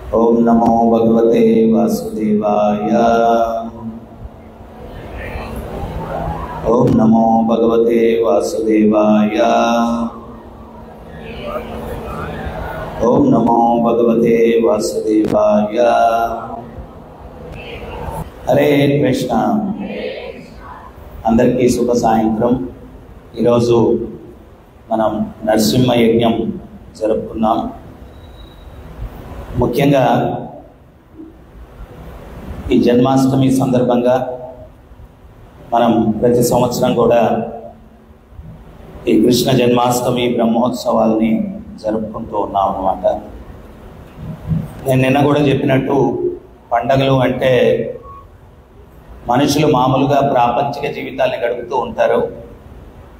ओम नमो भगवते वासुदेवाय। ओम नमो भगवते वासुदेवाय। ओम नमो भगवते वासुदेवाय। हरे कृष्ण। अंदरिकी शुभ सायंत्रम। ఈరోజు మనం నరసింహ యజ్ఞం జరుపుకున్నాం। ముఖ్యంగా ఈ జన్మాష్టమి సందర్భంగా మనం ప్రతి సంవత్సరం కూడా ఈ కృష్ణ జన్మాష్టమి బ్రహ్మోత్సవాల్ని జరుపుకుంటూ ఉన్నాం అన్నమాట। నేను నిన్న కూడా చెప్పినట్టు పండగలు అంటే మనుషులు మామూలుగా ప్రాపంచిక జీవితాన్ని గడుపుతూ ఉంటారు।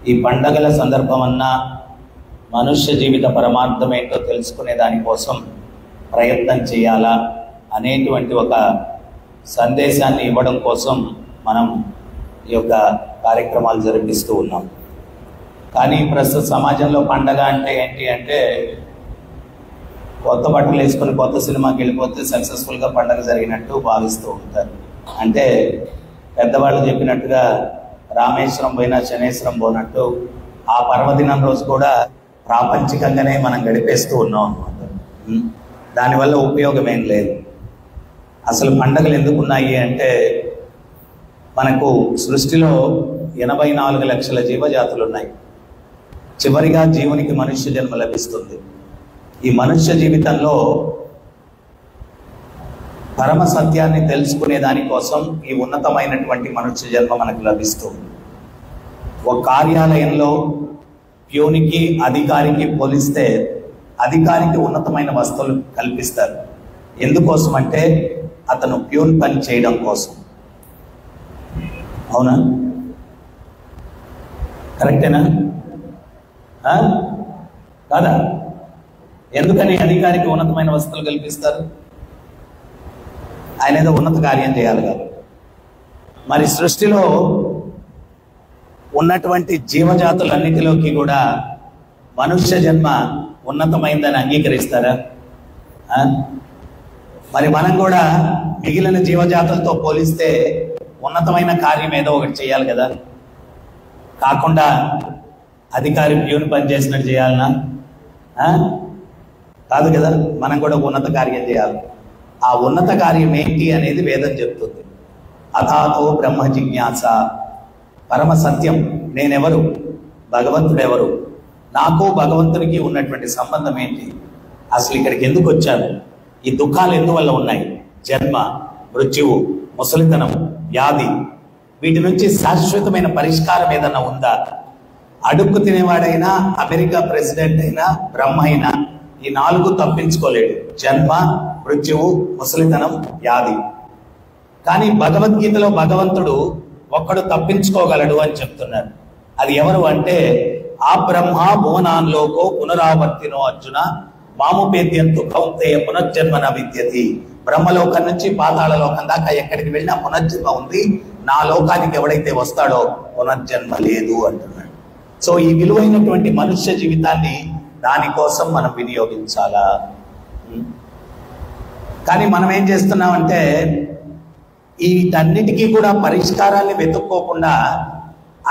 ఈ పండగల సందర్భం అన్నా మనుష్య జీవిత పరమార్థం ఏంటో తెలుసుకునే దానికోసం ప్రయత్నం చేయాలా అనేటువంటి ఒక సందేశాన్ని ఇవ్వడం కోసం మనం ఈ యొక్క కార్యక్రమాలు జరిపిస్తూ ఉన్నాం। కానీ ప్రస్తుత సమాజంలో పండగ అంటే ఏంటి అంటే కొత్త బట్టలు వేసుకొని కొత్త సినిమాకి వెళ్ళిపోతే సక్సెస్ఫుల్గా పండగ జరిగినట్టు భావిస్తూ ఉంటారు। అంటే పెద్దవాళ్ళు చెప్పినట్టుగా రామేశ్వరం పోయినా శనేశ్వరం పోనట్టు ఆ పర్వదినం రోజు కూడా ప్రాపంచికంగానే మనం గడిపేస్తూ ఉన్నాం అన్నమాట। దానివల్ల ఉపయోగం ఏం లేదు। అసలు పండగలు ఎందుకు ఉన్నాయి అంటే మనకు సృష్టిలో 84 లక్షల జీవజాతులు ఉన్నాయి। చివరిగా జీవునికి మనుష్య జన్మ లభిస్తుంది। ఈ మనుష్య జీవితంలో పరమ సత్యాన్ని తెలుసుకునే దానికోసం ఈ ఉన్నతమైనటువంటి మనుష్య జన్మ మనకు లభిస్తుంది। ఒక కార్యాలయంలో ప్యూనికి అధికారికి పోలిస్తే అధికారికి ఉన్నతమైన వస్తువులు కల్పిస్తారు। ఎందుకోసం అంటే అతను ప్యూన్ పని చేయడం కోసం। అవునా? కరెక్టేనా? కాదా? ఎందుకని అధికారికి ఉన్నతమైన వస్తువులు కల్పిస్తారు? ఆయన ఏదో ఉన్నత కార్యం చేయాలి కదా। మరి సృష్టిలో ఉన్నటువంటి జీవజాతులన్నిటిలోకి కూడా మనుష్య జన్మ ఉన్నతమైందని అంగీకరిస్తారా? మరి మనం కూడా మిగిలిన జీవజాతులతో పోలిస్తే ఉన్నతమైన కార్యం ఏదో ఒకటి చేయాలి కదా। కాకుండా అధికారి ప్యూన్ పని చేసినట్టు చేయాలనా? కాదు కదా। మనం కూడా ఉన్నత కార్యం చేయాలి। ఆ ఉన్నత కార్యం ఏంటి అనేది వేదం చెప్తుంది। అథాతో బ్రహ్మ జిజ్ఞాస। పరమ సత్యం నేనెవరు, భగవంతుడెవరు, నాకు భగవంతునికి ఉన్నటువంటి సంబంధం ఏంటి, అసలు ఇక్కడికి ఎందుకు వచ్చాను, ఈ దుఃఖాలు ఎందువల్ల ఉన్నాయి, జన్మ, మృత్యువు, ముసలితనం, వ్యాధి, వీటి నుంచి శాశ్వతమైన పరిష్కారం ఏదన్నా ఉందా? అడుక్కు తినేవాడైనా, అమెరికా ప్రెసిడెంట్ అయినా, బ్రహ్మ అయినా ఈ 4 తప్పించుకోలేడు, జన్మ, మృత్యువు, ముసలితనం, వ్యాధి। కానీ భగవద్గీతలో భగవంతుడు ఒక్కడు తప్పించుకోగలడు అని చెప్తున్నారు। అది ఎవరు అంటే ఆ బ్రహ్మ భువనాన్లోకో పునరావర్తినో అర్జున మాముపేద్యంతు కౌంతేయ పునర్జన్మన విద్యతి। బ్రహ్మలోకం నుంచి పాతాళ లోకం దాకా ఎక్కడికి వెళ్ళినా పునర్జన్మ ఉంది, నా లోకానికి ఎవడైతే వస్తాడో పునర్జన్మ లేదు అంటున్నాడు। సో ఈ విలువైనటువంటి మనుష్య జీవితాన్ని దానికోసం మనం వినియోగించాలా? కానీ మనం ఏం చేస్తున్నామంటే వీటన్నిటికీ కూడా పరిష్కారాన్ని వెతుక్కోకుండా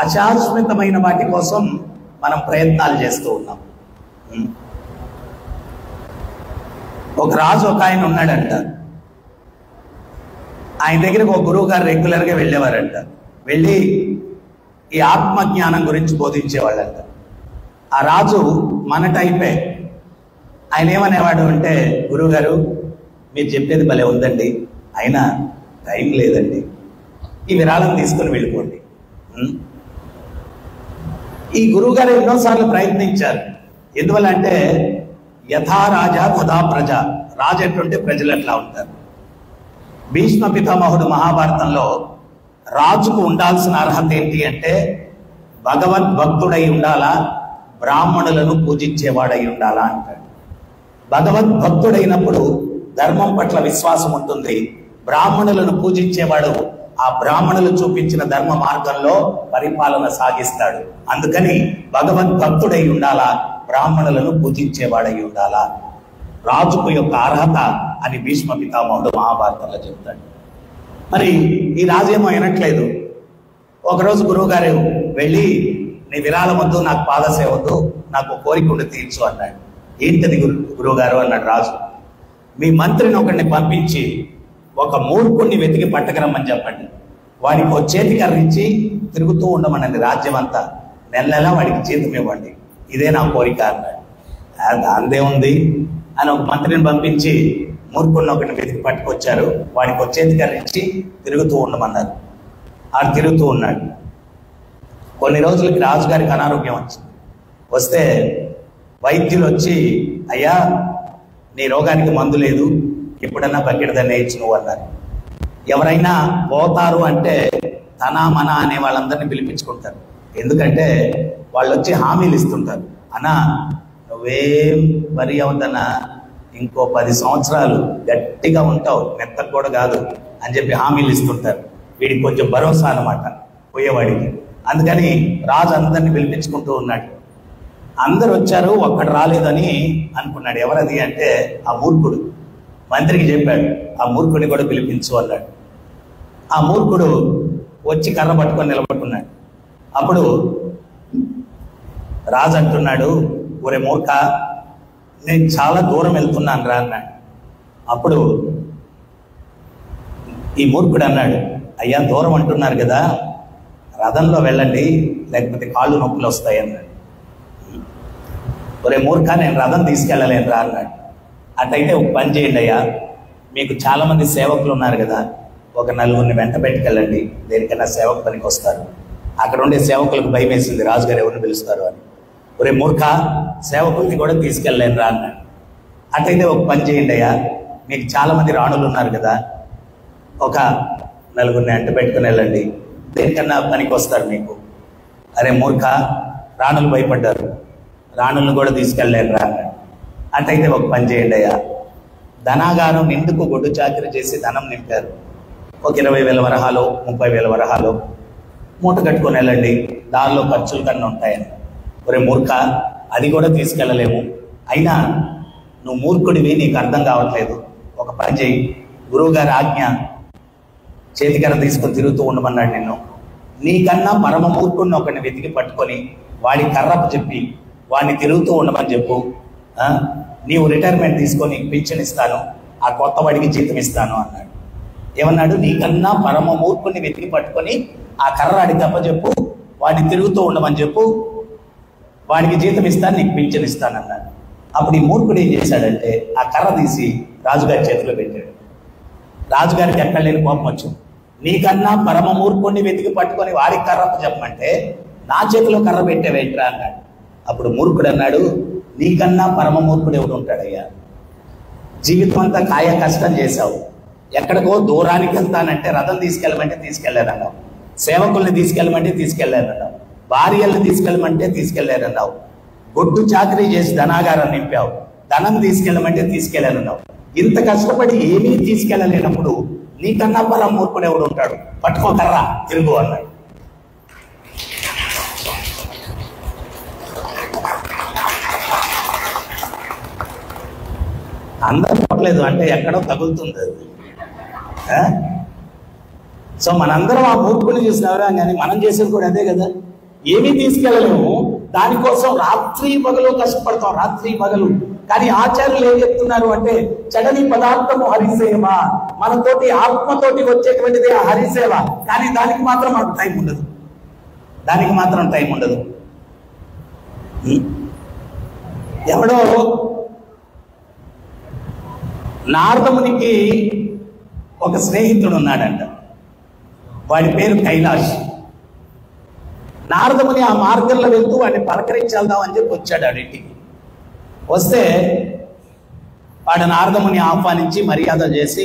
అశాశ్వతమైన వాటి కోసం మనం ప్రయత్నాలు చేస్తూ ఉన్నాం। ఒక రాజు ఒక ఆయన ఉన్నాడంట। ఆయన దగ్గరికి ఒక గురువు గారు రెగ్యులర్గా వెళ్ళేవారంట। వెళ్ళి ఈ ఆత్మజ్ఞానం గురించి బోధించేవాళ్ళంట। ఆ రాజు మన టైపే। ఆయన ఏమనేవాడు అంటే, గురువు గారు మీరు చెప్పేది భలే ఉందండి, అయినా టైం లేదండి, ఈ విరాళం తీసుకుని వెళ్ళిపోండి। ఈ గురువు గారు ఎన్నోసార్లు ప్రయత్నించారు। ఎందువల్ల అంటే యథా రాజా తథా ప్రజ, రాజు ఎట్లుంటే ప్రజలు ఎట్లా ఉంటారు। భీష్మ పితామహుడు మహాభారతంలో రాజుకు ఉండాల్సిన అర్హత ఏంటి అంటే భగవద్భక్తుడై ఉండాలా, బ్రాహ్మణులను పూజించేవాడై ఉండాలా అంటాడు। భగవద్భక్తుడైనప్పుడు ధర్మం పట్ల విశ్వాసం ఉంటుంది, బ్రాహ్మణులను పూజించేవాడు ఆ బ్రాహ్మణులు చూపించిన ధర్మ మార్గంలో పరిపాలన సాగిస్తాడు। అందుకని భగవద్భక్తుడై ఉండాలా, బ్రాహ్మణులను పూజించేవాడై ఉండాలా। రాజుకు యొక్క అర్హత అని భీష్మ పితామహుడు మహాభారతంలో చెప్తాడు. మరి ఈ రాజేమో వినట్లేదు. ఒకరోజు గురువుగారు వెళ్ళి, నీ విరాళం వద్దు, నాకు పాదసేవ వద్దు, నాకు కోరిక ఉండి తీర్చు అన్నాడు. ఏంటది గురువుగారు అన్నాడు రాజు. మీ మంత్రిని ఒకరిని పంపించి ఒక మూర్ఖుణ్ణి వెతికి పట్టకరమ్మని చెప్పండి, వాడికి ఒక చేతికర్ర ఇచ్చి తిరుగుతూ ఉండమనండి రాజ్యం అంతా, నెల నెలా వాడికి జీతం ఇవ్వండి, ఇదే నా కోరిక అన్నాడు. అందే ఉంది అని ఒక మంత్రిని పంపించి మూర్ఖుడిని ఒకరిని వెతికి పట్టుకొచ్చారు. వాడికి ఒక చేతికర్ర ఇచ్చి తిరుగుతూ ఉండమన్నారు. ఆడు తిరుగుతూ ఉన్నాడు. కొన్ని రోజులకి రాజుగారికి అనారోగ్యం వచ్చింది. వస్తే వైద్యులు వచ్చి, అయ్యా నీ రోగానికి మందు లేదు, ఎప్పుడన్నా బకెడదన్నే ఇచ్చి నువ్వు అన్నారు. ఎవరైనా పోతారు అంటే తన మన అనే వాళ్ళందరినీ పిలిపించుకుంటారు. ఎందుకంటే వాళ్ళు వచ్చి హామీలు ఇస్తుంటారు. అన్నా నువ్వేం వరి అవుతానా, ఇంకో 10 సంవత్సరాలు గట్టిగా ఉంటావు, మెత్తకు కూడా కాదు అని చెప్పి హామీలు ఇస్తుంటారు. వీడికి కొంచెం భరోసా అన్నమాట పోయేవాడికి. అందుకని రాజు అందరినీ పిలిపించుకుంటూ ఉన్నాడు. అందరు వచ్చారు, ఒక్కడు రాలేదని అనుకున్నాడు. ఎవరది అంటే ఆ మూర్ఖుడు. మంత్రికి చెప్పాడు, ఆ మూర్ఖుడిని కూడా పిలిపించు అన్నాడు. ఆ మూర్ఖుడు వచ్చి కర్ర పట్టుకొని నిలబడుకున్నాడు. అప్పుడు రాజు అంటున్నాడు, ఒరే మూర్ఖ, నేను చాలా దూరం వెళ్తున్నాను రా అన్నాడు. అప్పుడు ఈ మూర్ఖుడు అన్నాడు, అయ్యా దూరం అంటున్నారు కదా, రథంలో వెళ్ళండి, లేకపోతే కాళ్ళు నొప్పులు వస్తాయి అన్నాడు. ఒరే మూర్ఖ, నేను రథం తీసుకెళ్ళలేను రా అన్నాడు. అటైతే ఒక పని చేయండి అయ్యా, మీకు చాలా మంది సేవకులు ఉన్నారు కదా, ఒక 4 వెంట పెట్టుకెళ్ళండి, దేనికైనా సేవకు పనికి వస్తారు. అక్కడ ఉండే సేవకులకు భయం వేసింది, రాజుగారు ఎవరిని పిలుస్తారు అని. ఒరే మూర్ఖ, సేవకుల్ని కూడా తీసుకెళ్ళలేను రా అన్నాడు. అటైతే ఒక పని చేయండి అయ్యా, మీకు చాలా మంది రాణులు ఉన్నారు కదా, ఒక 4 వెంట పెట్టుకుని వెళ్ళండి, దేనికన్నా పనికి వస్తారు మీకు. అరే మూర్ఖ, రాణులు భయపడ్డారు, రాణులను కూడా తీసుకెళ్ళలేను రా అన్నాడు. అటైతే ఒక పని చేయండి అయ్యా, ధనాగారం నిండుకు గొడ్డు చాకరీ చేసి ధనం నింపారు, ఒక 20,000 వరహాలు 30,000 వరహాలు మూట కట్టుకొని వెళ్ళండి, దారిలో ఖర్చులు కన్నా ఉంటాయని. ఒరే మూర్ఖ, అది కూడా తీసుకెళ్ళలేము, అయినా నువ్వు మూర్ఖుడివి, నీకు అర్థం కావట్లేదు. ఒక పని చేయి, గురువుగారి ఆజ్ఞ, చేతికర్ర తీసుకొని తిరుగుతూ ఉండమన్నాడు నిన్ను. నీకన్నా పరమ మూర్ఖుడిని ఒకరిని వెతికి పట్టుకొని వాడి కర్రపు చెప్పి వాడిని తిరుగుతూ ఉండమని చెప్పు. నీవు రిటైర్మెంట్ తీసుకొని పింఛన్ ఇస్తాను, ఆ కొత్త వాడికి జీతం ఇస్తాను అన్నాడు. ఏమన్నాడు? నీకన్నా పరమ మూర్ఖుడిని వెతికి పట్టుకొని ఆ కర్ర అడిగి తప్ప చెప్పు, వాడిని తిరుగుతూ ఉండమని చెప్పు, వాడికి జీతం ఇస్తాను, నీకు పింఛన్ ఇస్తాను అన్నాడు. అప్పుడు ఈ మూర్ఖుడు ఏం చేశాడంటే ఆ కర్ర తీసి రాజుగారి చేతిలో పెట్టాడు. రాజుగారికి ఎక్కడ లేని కోపం వచ్చింది. నీకన్నా పరమ మూర్ఖుడిని వెతికి పట్టుకొని వాడికి కర్రపు చెప్పమంటే నా చేతిలో కర్ర పెట్టేవేంట్రా అన్నాడు. అప్పుడు మూర్ఖుడు అన్నాడు, నీకన్నా పరమ మూర్ఖుడు ఎవడు ఉంటాడయ్యా, జీవితం అంతా కాయ కష్టం చేశావు, ఎక్కడికో దూరానికి వెళ్తానంటే రథం తీసుకెళ్ళమంటే తీసుకెళ్ళారన్నావు, సేవకుల్ని తీసుకెళ్ళమంటే తీసుకెళ్ళారన్నావు, భార్యల్ని తీసుకెళ్ళమంటే తీసుకెళ్ళారన్నావు, గొడ్డు చాకరీ చేసి ధనాగారం నింపావు, ధనం తీసుకెళ్ళమంటే తీసుకెళ్ళారన్నావు. ఇంత కష్టపడి ఏమీ తీసుకెళ్ళలేనప్పుడు నీకన్నా పరమ మూర్ఖుడు ఎవడు ఉంటాడు, పట్టుకోకర్రా తిరుగు అన్నాడు. అందరూ పట్టలేదు అంటే ఎక్కడో తగులుతుంది అది. సో మనందరం ఆ మూర్ఖుని చూసినవరా, కానీ మనం చేసేది కూడా అదే కదా. ఏమీ తీసుకెళ్ళలేము, దానికోసం రాత్రి పగలు కష్టపడతాం, రాత్రి పగలు. కానీ ఆచార్యులు ఏం చెప్తున్నారు అంటే, చడని పదార్థము హరిసేవ, మనతోటి ఆత్మతోటి వచ్చేటువంటిది ఆ హరిసేవ. కానీ దానికి మాత్రం మనకు టైం ఉండదు, దానికి మాత్రం టైం ఉండదు. ఎవడో నారదమునికి ఒక స్నేహితుడు ఉన్నాడంట, వాడి పేరు కైలాష్. నారదముని ఆ మార్గంలో వెళ్తూ వాడిని పలకరించేద్దాం అని చెప్పి వచ్చాడు ఆడింటికి. వస్తే వాడు నారదముని ఆహ్వానించి మర్యాద చేసి,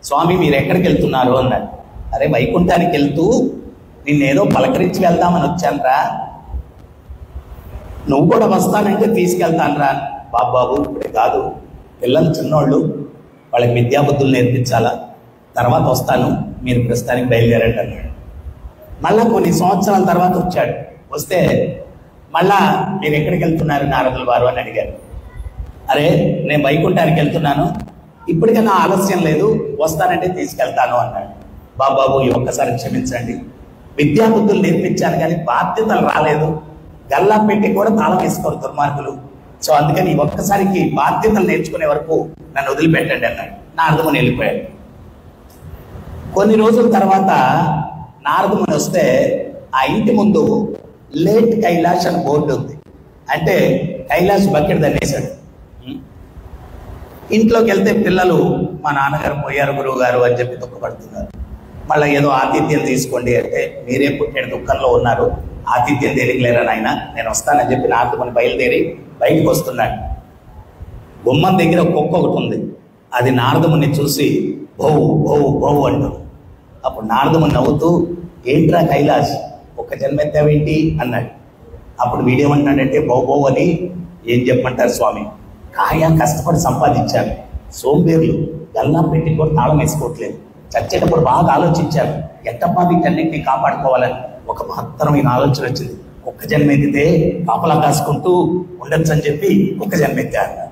స్వామి మీరు ఎక్కడికి వెళ్తున్నారు అన్నాడు. అరే వైకుంఠానికి వెళ్తూ నిన్నేదో పలకరించి వెళ్దామని వచ్చానురా, నువ్వు కూడా వస్తానంటే తీసుకెళ్తానురా. బాబు ఇప్పుడే కాదు, పిల్లలు చిన్నోళ్ళు, వాళ్ళకి విద్యాబుద్ధులు నేర్పించాలా, తర్వాత వస్తాను, మీరు ప్రస్తుతానికి బయలుదేరండి అన్నాడు. మళ్ళా కొన్ని సంవత్సరాల తర్వాత వచ్చాడు. వస్తే మళ్ళా మీరు ఎక్కడికి వెళ్తున్నారు నారదుల వారు అని అడిగారు. అరే నేను వైకుంఠానికి వెళ్తున్నాను, ఇప్పటికైనా ఆలస్యం లేదు, వస్తానంటే తీసుకెళ్తాను అన్నాడు. బాబు ఈ ఒక్కసారి క్షమించండి, విద్యాబుద్ధులు నేర్పించాను కానీ బాధ్యతలు రాలేదు, గల్లా పెట్టి కూడా తాళం వేసుకోరు దుర్మార్గులు. సో అందుకని ఈ ఒక్కసారికి బాధ్యతలు నేర్చుకునే వరకు నన్ను వదిలిపెట్టండి అన్నాడు. నారదముని వెళ్ళిపోయాడు. కొన్ని రోజుల తర్వాత నారదముని వస్తే ఆ ఇంటి ముందు లేట్ కైలాష్ అని బోర్డు ఉంది. అంటే కైలాష్ బకెట్ దన్నేశాడు. ఇంట్లోకి వెళ్తే పిల్లలు మా నాన్నగారు పోయారు గురువు గారు అని చెప్పి దుఃఖపడుతున్నారు. మళ్ళీ ఏదో ఆతిథ్యం తీసుకోండి అంటే మీరే పుట్టిన దుఃఖంలో ఉన్నారు, ఆతిథ్యం దేనికి లేరా నాయన, నేను వస్తానని చెప్పి నారదముని బయలుదేరి బయటకు వస్తున్నాడు. గుమ్మం దగ్గర కుక్క ఒకటి ఉంది. అది నారదముని చూసి భౌ భౌ భౌ అంటుంది. అప్పుడు నారదముని నవ్వుతూ ఏంట్రా కైలాష్ ఒక్క జన్మెత్తావేంటి అన్నాడు. అప్పుడు వీడేమంటాడంటే భౌ భౌ అని ఏం చెప్పమంటారు స్వామి, కష్టపడి సంపాదించాను, సోంబేర్లు గల్లా పెట్టి కూడా తాళం వేసుకోవట్లేదు, చచ్చేటప్పుడు బాగా ఆలోచించాను ఎట్టబ్బా వీటన్నింటినీ కాపాడుకోవాలని ఒక మహత్తరమైన ఆలోచన వచ్చింది. ఒక్క జన్మెత్తితే కాపలా కాసుకుంటూ ఉండొచ్చు అని చెప్పి ఒక్క జన్మెత్తాను.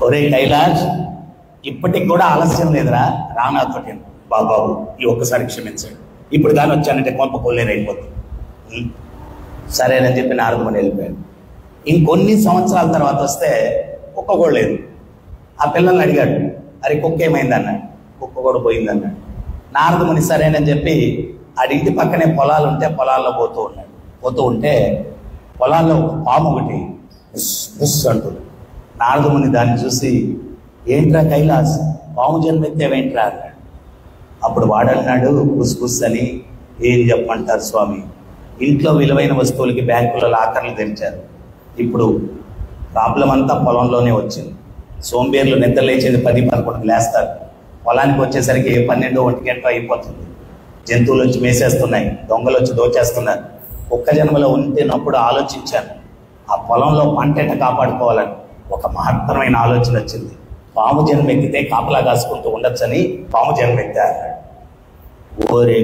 ఒరే కైలాష్ ఇప్పటికి కూడా ఆలస్యం లేదురా, రానాతోటి బాబు ఈ ఒక్కసారి క్షమించాడు, ఇప్పుడు కానీ వచ్చానంటే కొంప కొల్లేరైపోతుంది. సరేనని చెప్పి నారదముని వెళ్ళిపోయాడు. ఇంకొన్ని సంవత్సరాల తర్వాత వస్తే కుక్క కూడా లేదు. ఆ పిల్లల్ని అడిగాడు, అరే కుక్క ఏమైంది అన్నాడు. కుక్క కూడా పోయింది అన్నాడు. నారదముని సరేనని చెప్పి ఇంటి పక్కనే పొలాలు ఉంటే పొలాల్లో పోతూ ఉంటే పొలాల్లో పాము ఒకటి బుస్ బుస్ అంటుంది. నారదముని దాన్ని చూసి ఏంట్రా కైలాస్ పాము జన్మెత్తేవేంట్రా అన్నాడు. అప్పుడు వాడన్నాడు బుస్ బుస్ అని. ఏం చెప్పమంటారు స్వామి, ఇంట్లో విలువైన వస్తువులకి బ్యాంకులో లాకర్లు తెరిచారు, ఇప్పుడు ప్రాబ్లం అంతా పొలంలోనే వచ్చింది. సోంబేర్లు నిద్ర లేచేది 10-11 లేస్తారు, పొలానికి వచ్చేసరికి 12-1 అయిపోతుంది. జంతువులు వచ్చి మేసేస్తున్నాయి, దొంగలు వచ్చి దోచేస్తున్నారు. ఒక్క జన్మలో ఉంటేనప్పుడు ఆలోచించాను ఆ పొలంలో పంట ఎట్ట కాపాడుకోవాలని. ఒక మహత్తరమైన ఆలోచన వచ్చింది, పాము జన్మెత్తితే కాపలా కాసుకుంటూ ఉండొచ్చని పాము జన్మెత్తారు. ఓరే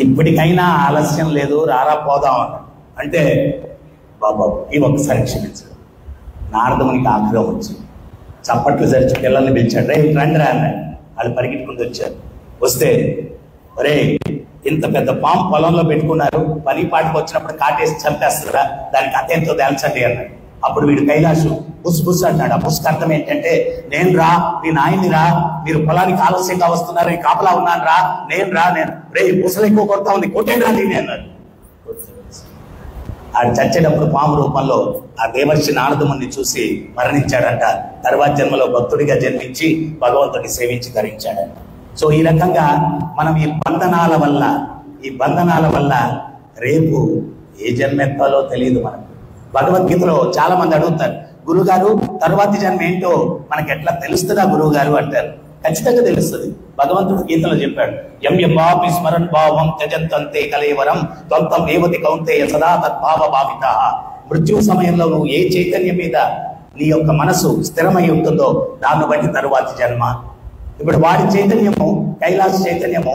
ఇప్పటికైనా ఆలస్యం లేదు, రారా పోదాం అన్నాడు. అంటే బాబు ఈ ఒక్కసారి క్షమించాడు. నారదమునికి ఆగ్రహం వచ్చింది, చప్పట్లు జరిచి పిల్లల్ని పిలిచాడు. రండి రా అన్నాడు. వాళ్ళు పరిగెట్టుకుంటూ వచ్చారు. వస్తే ఒరే ఇంత పెద్ద పాము పొలంలో పెట్టుకున్నారు, పని పాటికి వచ్చినప్పుడు కాటేసి చంపేస్తారా, దానికి అతేంతో తేల్చండి అన్నాడు. అప్పుడు వీడు కైలాసు బుస్ బుస్ అంటాడు. ఆ బుస్కి అర్థం ఏంటంటే నేను రా, మీ నాయన్ని రా, మీరు పొలానికి ఆలస్యంగా వస్తున్నారు, ఈ కాపలా ఉన్నాను రా, నేను రే బుసలు ఎక్కువ కొడతా ఉంది, కొట్టేరా నేను అన్నాడు. ఆ చచ్చేటప్పుడు పాము రూపంలో ఆ దేవర్షి నారదముని చూసి మరణించాడంట. తర్వాత జన్మలో భక్తుడిగా జన్మించి భగవంతుడిని సేవించి ధరించాడంట. సో ఈ రకంగా మనం ఈ బంధనాల వల్ల రేపు ఏ జన్మెత్తాలో తెలియదు మనకు. భగవద్గీతలో చాలా మంది అడుగుతారు, గురుగారు తర్వాతి జన్మ ఏంటో మనకి ఎట్లా తెలుస్తుందా గురువు గారు అంటారు. ఖచ్చితంగా తెలుస్తుంది. భగవంతుడు గీతలో చెప్పాడు, పాపి స్మరన్ భావం త్యజంతంతే కలేవరం త్వంతం దేవతి కౌంతేయ సదా తద్భావ భావిత. మృత్యు సమయంలో నువ్వు ఏ చైతన్యం మీద నీ యొక్క మనసు స్థిరమై ఉంటుందో దాన్ని బట్టి తరువాతి జన్మ. ఇప్పుడు వాడి చైతన్యము, కైలాస చైతన్యము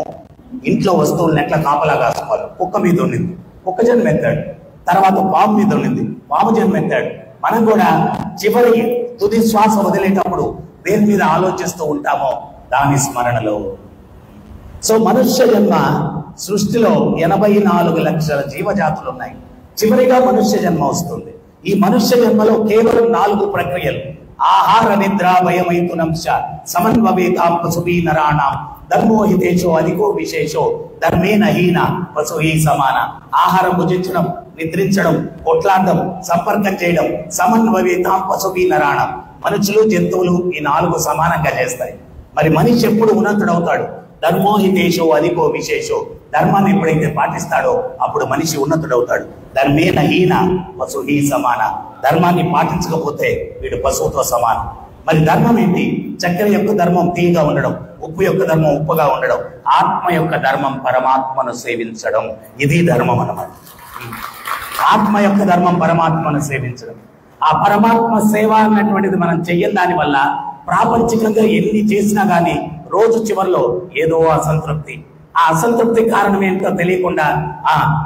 ఇంట్లో వస్తువులను ఎట్లా కాపలా కాసుకోవాలి, కుక్క మీద ఉండింది, కుక్క జన్మ ఎత్తాడు. తర్వాత పాము మీద ఉండింది, పాము జన్మ ఎత్తాడు. మనం కూడా చివరి తుది శ్వాస వదిలేటప్పుడు దేని మీద ఆలోచిస్తూ ఉంటామో దాని స్మరణలో. సో మనుష్య జన్మ సృష్టిలో 84 లక్షల జీవజాతులు ఉన్నాయి. చివరిగా మనుష్య జన్మ వస్తుంది. ఈ మనుష్య జన్మలో కేవలం 4 ప్రక్రియలు: ఆహార నిద్ర భయమైతునంశ సమన్వవేతాం పశుభీ నరాణం ధర్మోహితేశో అధికో విశేషో ధర్మేన హీన పశుహీ సమాన. ఆహారం భుజించడం, నిద్రించడం, కొట్లాడడం, సంపర్కం చేయడం, సమన్వవేతాం పశుభీ నరాణం. మనుషులు జంతువులు ఈ 4 సమానంగా చేస్తాయి. మరి మనిషి ఎప్పుడు ఉన్నతుడవుతాడు? ధర్మోహితేశో అధికో విశేషో. ధర్మాన్ని ఎప్పుడైతే పాటిస్తాడో అప్పుడు మనిషి ఉన్నతుడవుతాడు. ధర్మేన హీన పశుహీ సమాన. ధర్మాన్ని పాటించకపోతే వీడు పశువుతో సమానం. మరి ధర్మం ఏంటి? చక్కెర యొక్క ధర్మం తీయగా ఉండడం, ఉప్పు యొక్క ధర్మం ఉప్పుగా ఉండడం, ఆత్మ యొక్క ధర్మం పరమాత్మను సేవించడం. ఇది ధర్మం అన్నమాట. ఆత్మ యొక్క ధర్మం పరమాత్మను సేవించడం. ఆ పరమాత్మ సేవ అన్నటువంటిది మనం చెయ్యని దాని వల్ల ప్రాపంచికంగా ఎన్ని చేసినా గానీ రోజు చివరిలో ఏదో అసంతృప్తి. ఆ అసంతృప్తి కారణం ఏంటో తెలియకుండా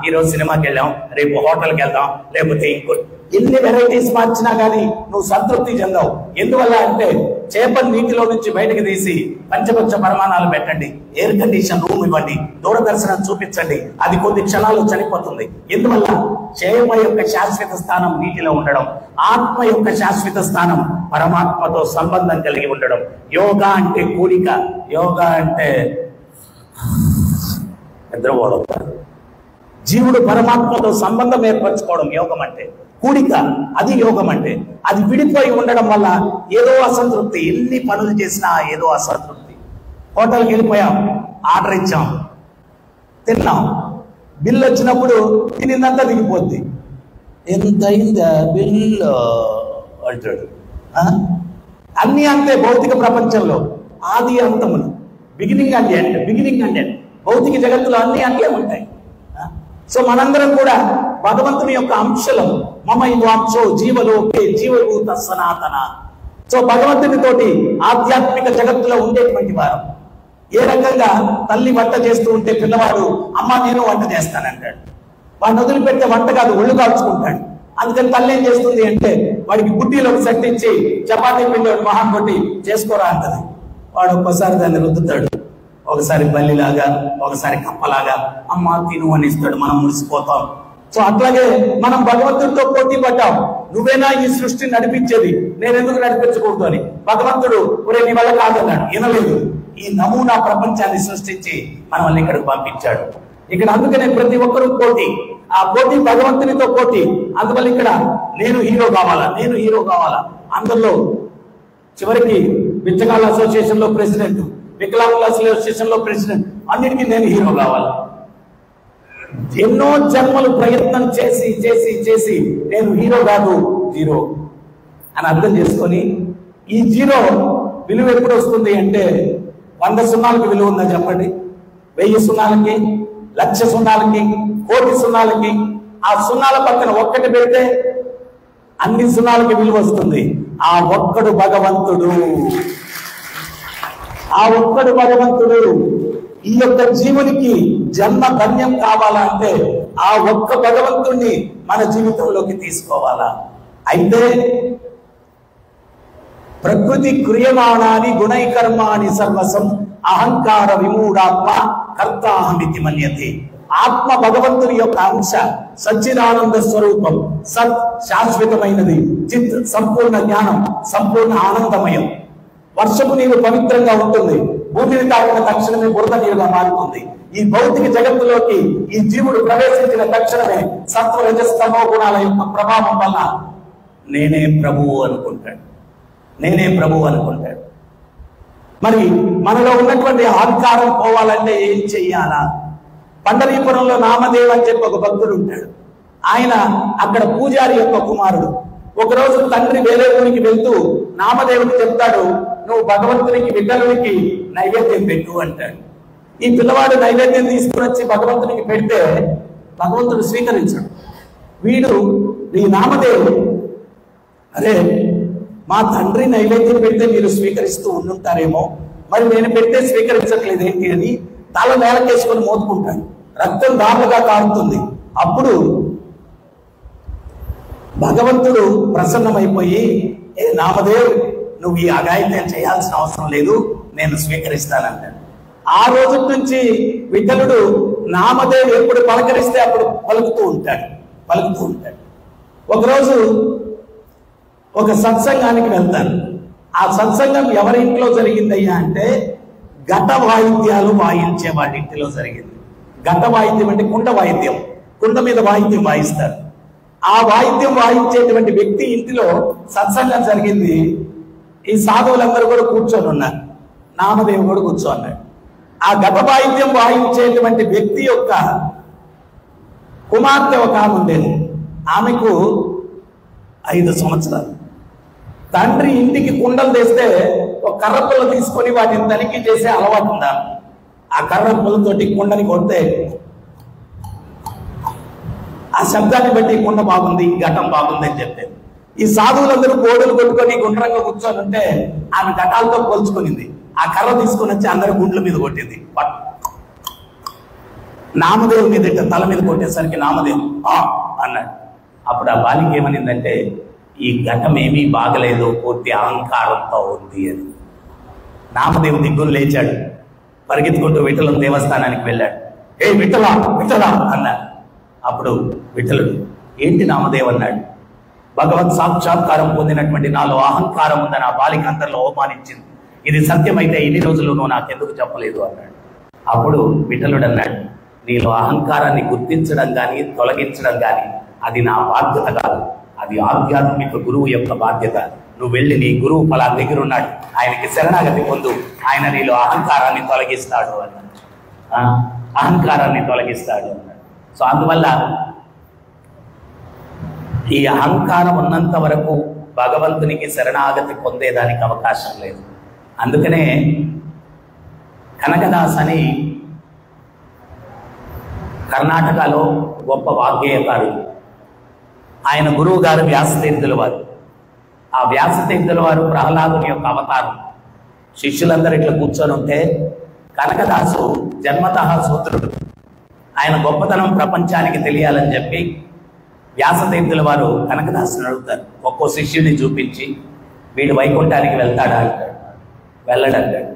ఈరోజు సినిమాకి వెళ్ళాం, రేపు హోటల్కి వెళ్దాం, లేకపోతే ఎన్ని వెరైటీస్ మార్చినా కానీ నువ్వు సంతృప్తి చెందవు. ఎందువల్ల అంటే చేపను నీటిలో నుంచి బయటకు తీసి పంచపక్ష పరిమాణాలు పెట్టండి, ఎయిర్ కండిషన్ రూమ్ ఇవ్వండి, దూరదర్శనం చూపించండి, అది కొద్ది క్షణాలు చనిపోతుంది. ఎందువల్ల చేప యొక్క శాశ్వత స్థానం నీటిలో ఉండడం, ఆత్మ యొక్క శాశ్వత స్థానం పరమాత్మతో సంబంధం కలిగి ఉండడం. యోగా అంటే కూడిక, యోగా అంటే నిద్రపోవడం. జీవుడు పరమాత్మతో సంబంధం ఏర్పరచుకోవడం యోగం అంటే, కూడిక అది యోగం అంటే. అది విడిపోయి ఉండడం వల్ల ఏదో అసంతృప్తి, ఎన్ని పనులు చేసినా ఏదో అసంతృప్తి. హోటల్కి వెళ్ళిపోయాం, ఆర్డర్ ఇచ్చాం, తిన్నాం, బిల్ వచ్చినప్పుడు తినిందంతా దిగిపోద్ది. ఎంత అయిందా బిల్ అంటాడు. అన్నీ అంతే భౌతిక ప్రపంచంలో, ఆది అంతములు, beginning and end, beginning and end. భౌతిక జగత్తులో అన్నీ అట్లే ఉంటాయి. సో మనందరం కూడా భగవంతుని యొక్క అంశలం. మమ ఇవాంశో జీవలోకే జీవభూత సనాతన. సో భగవంతునితోటి ఆధ్యాత్మిక జగత్తులో ఉండేటువంటి వారు. ఏ రకంగా తల్లి వంట చేస్తూ ఉంటే పిల్లవాడు అమ్మ నేను వంట చేస్తానంటాడు. వాడిని వదిలిపెడితే వంట కాదు, ఒళ్ళు కాల్చుకుంటాడు. అందుకని తల్లి ఏం చేస్తుంది అంటే వాడికి గుడ్డీలో శక్తించి చపాతీ పిండి మహా కొట్టి చేసుకోరా అంటది. వాడు ఒక్కసారి దాన్ని రుద్దుతాడు, ఒకసారి బల్లిలాగా, ఒకసారి కప్పలాగా అమ్మ తిను అని ఇస్తాడు. మనం మురిసిపోతాం. సో అట్లాగే మనం భగవంతుడితో పోటీ పడ్డాం. నువ్వేనా ఈ సృష్టిని నడిపించేది, నేను ఎందుకు నడిపించకూడదు అని. భగవంతుడు ఒరే నీ వల్ల కాదన్నాడు, వినలేదు. ఈ నమూనా ప్రపంచాన్ని సృష్టించి మనల్ని ఇక్కడికి పంపించాడు. ఇక్కడ అందుకనే ప్రతి ఒక్కరూ పోటీ, ఆ పోటీ భగవంతునితో పోటీ. అందువల్ల ఇక్కడ నేను హీరో కావాలా, నేను హీరో కావాలా. అందరిలో చివరికి బిచ్చగాళ్ళ అసోసియేషన్ లో ప్రెసిడెంట్, వికలాంగుల అసోసియేషన్ లో ప్రెసిడెంట్, అన్నిటికీ నేను హీరో కావాలి. ఎన్నో జన్మలు ప్రయత్నం చేసి చేసి చేసి నేను హీరో కాదు, జీరో అని అర్థం చేసుకొని, ఈ జీరో విలువ ఎప్పుడు వస్తుంది అంటే 100 సున్నాలకి విలువ ఉందా చెప్పండి? 1000 సున్నాలకి, 1,00,000 సున్నాలకి, 1,00,00,000 సున్నాలకి. ఆ సున్నాల పక్కన ఒక్కటి పెడితే అన్ని సున్నాలకి విలువ వస్తుంది. ఆ ఒక్కడు భగవంతుడు, ఆ ఒక్కడు భగవంతుడు. ఈ యొక్క జీవునికి జన్మ ధన్యం కావాలంటే ఆ ఒక్క భగవంతుణ్ణి మన జీవితంలోకి తీసుకోవాలా. అయితే ప్రకృతి క్రియమాణాని గుణైకర్మాణి సర్వసం అహంకార విమూఢాత్మ కర్తాహమితి మన్యతే. ఆత్మ భగవంతుని యొక్క అంశ, సచ్చిదానంద స్వరూపం, సత్ శాశ్వతమైనది, చిత్ సంపూర్ణ జ్ఞానం, సంపూర్ణ ఆనందమయం. వర్షపు నీరు పవిత్రంగా ఉంటుంది, భూమిని తాకిన తక్షణమే బురద నీరుగా మారుతుంది. ఈ భౌతిక జగత్తులోకి ఈ జీవుడు ప్రవేశించిన తక్షణమే సత్వ రజస్తమో గుణాల యొక్క ప్రభావం వల్ల నేనే ప్రభువు అనుకుంటాడు, నేనే ప్రభువు అనుకుంటాడు. మరి మనలో ఉన్నటువంటి అహంకారం పోవాలంటే ఏం చెయ్యాలా? పండరీపురంలో నామదేవ్ అని చెప్పి ఒక భక్తుడు ఉంటాడు. ఆయన అక్కడ పూజారి యొక్క కుమారుడు. ఒకరోజు తండ్రి వేరే ఊరికి వెళ్తూ నామదేవుడికి చెప్తాడు, నువ్వు భగవంతునికి విఠలునికి నైవేద్యం పెట్టు అంటాడు. ఈ పిల్లవాడు నైవేద్యం తీసుకుని వచ్చి భగవంతునికి పెడితే భగవంతుడు స్వీకరించాడు. వీడు నీ నామదేవుడు, అరే మా తండ్రి నైవేద్యం పెడితే మీరు స్వీకరిస్తూ ఉండుంటారేమో, మరి నేను పెడితే స్వీకరించట్లేదు ఏంటి అని తల నేలకేసుకొని మోదుకుంటాడు. రక్తం దారులుగా కారుతుంది. అప్పుడు భగవంతుడు ప్రసన్నమైపోయి, ఏ నామదేవ్ నువ్వు ఈ అఘాయిత్యం చేయాల్సిన అవసరం లేదు, నేను స్వీకరిస్తానంటాడు. ఆ రోజు నుంచి విఠలుడు నామదేవ్ ఎప్పుడు పలకరిస్తే అప్పుడు పలుకుతూ ఉంటాడు. ఒకరోజు ఒక సత్సంగానికి వెళ్తారు. ఆ సత్సంగం ఎవరి ఇంట్లో జరిగిందయ్యా అంటే ఘట వాయిద్యాలు వాయించే వాళ్ళ ఇంటిలో జరిగింది. ఘట వాయిద్యం అంటే కుండ వాయిద్యం, కుండ మీద వాయిద్యం వాయిస్తారు. ఆ వాయిద్యం వాయించేటువంటి వ్యక్తి ఇంటిలో సత్సంగం జరిగింది. ఈ సాధువులందరూ కూడా కూర్చొని ఉన్నారు, నామదేవుడు కూడా కూర్చోన్నాడు. ఆ ఘట వాయిద్యం వాయించేటువంటి వ్యక్తి యొక్క కుమార్తె ఒక ఆమె ఉండేది. ఆమెకు 5 సంవత్సరాలు. తండ్రి ఇంటికి కుండలు తెస్తే ఒక కర్ర పుల్ల తీసుకొని వాటిని తనిఖీ చేసే అలవాటు ఉందా. ఆ కర్ర పుల్లతోటి కుండని కొడితే ఆ శబ్దాన్ని బట్టి కుండ బాగుంది, ఘటం బాగుంది అని చెప్పేది. ఈ సాధువులందరూ గోడలు కొట్టుకొని గుండ్రంగా కూర్చొని ఉంటే ఆమె ఘటాలతో పోల్చుకునింది. ఆ కర్ర తీసుకొని వచ్చి అందరి గుండ్ల మీద కొట్టింది. నామదేవు మీద తల మీద కొట్టేసరికి నామదేవు అన్నాడు. అప్పుడు ఆ బాలిక ఏమనిందంటే, ఈ ఘటం ఏమీ బాగలేదు, పూర్తి అహంకారంతో ఉంది అని. నామదేవు దిగ్గును లేచాడు, పరిగెత్తుకుంటూ విఠలం దేవస్థానానికి వెళ్ళాడు. ఏ విఠలా విఠలా అన్నాడు. అప్పుడు విఠలుడు, ఏంటి నామదేవ్ అన్నాడు. భగవత్ సాక్షాత్కారం పొందినటువంటి నాలో అహంకారం ఉందని ఆ బాలిక అంతర్లో అవమానించింది. ఇది సత్యమైతే ఇన్ని రోజులు నువ్వు నాకెందుకు చెప్పలేదు అన్నాడు. అప్పుడు విఠలుడు అన్నాడు, నీలో అహంకారాన్ని గుర్తించడం కానీ తొలగించడం కానీ అది నా బాధ్యత కాదు, అది ఆధ్యాత్మిక గురువు యొక్క బాధ్యత. నువ్వు వెళ్ళి నీ గురువు ఫలానా దగ్గర ఉన్నాడు, ఆయనకి శరణాగతి పొందు, ఆయన నీలో అహంకారాన్ని తొలగిస్తాడు అన్నాడు. అహంకారాన్ని తొలగిస్తాడు అన్నాడు. సో అందువల్ల ఈ అహంకారం ఉన్నంత వరకు భగవంతునికి శరణాగతి పొందేదానికి అవకాశం లేదు. అందుకనే కనకదాస్ అని కర్ణాటకలో గొప్ప వాగ్గేయకారుడు. ఆయన గురువు గారు వ్యాసతీర్థుల వారు. ఆ వ్యాసతీర్థుల వారు ప్రహ్లాదుని యొక్క అవతారం. శిష్యులందరూ ఇట్లా కూర్చొని ఉంటే కనకదాసు జన్మతః శూద్రుడు. ఆయన గొప్పతనం ప్రపంచానికి తెలియాలని చెప్పి వ్యాసతీర్థుల వారు కనకదాసుని అడుగుతారు. ఒక్కో శిష్యుడిని చూపించి, వీడు వైకుంఠానికి వెళ్తాడా అంటాడు, వెళ్ళడంటాడు.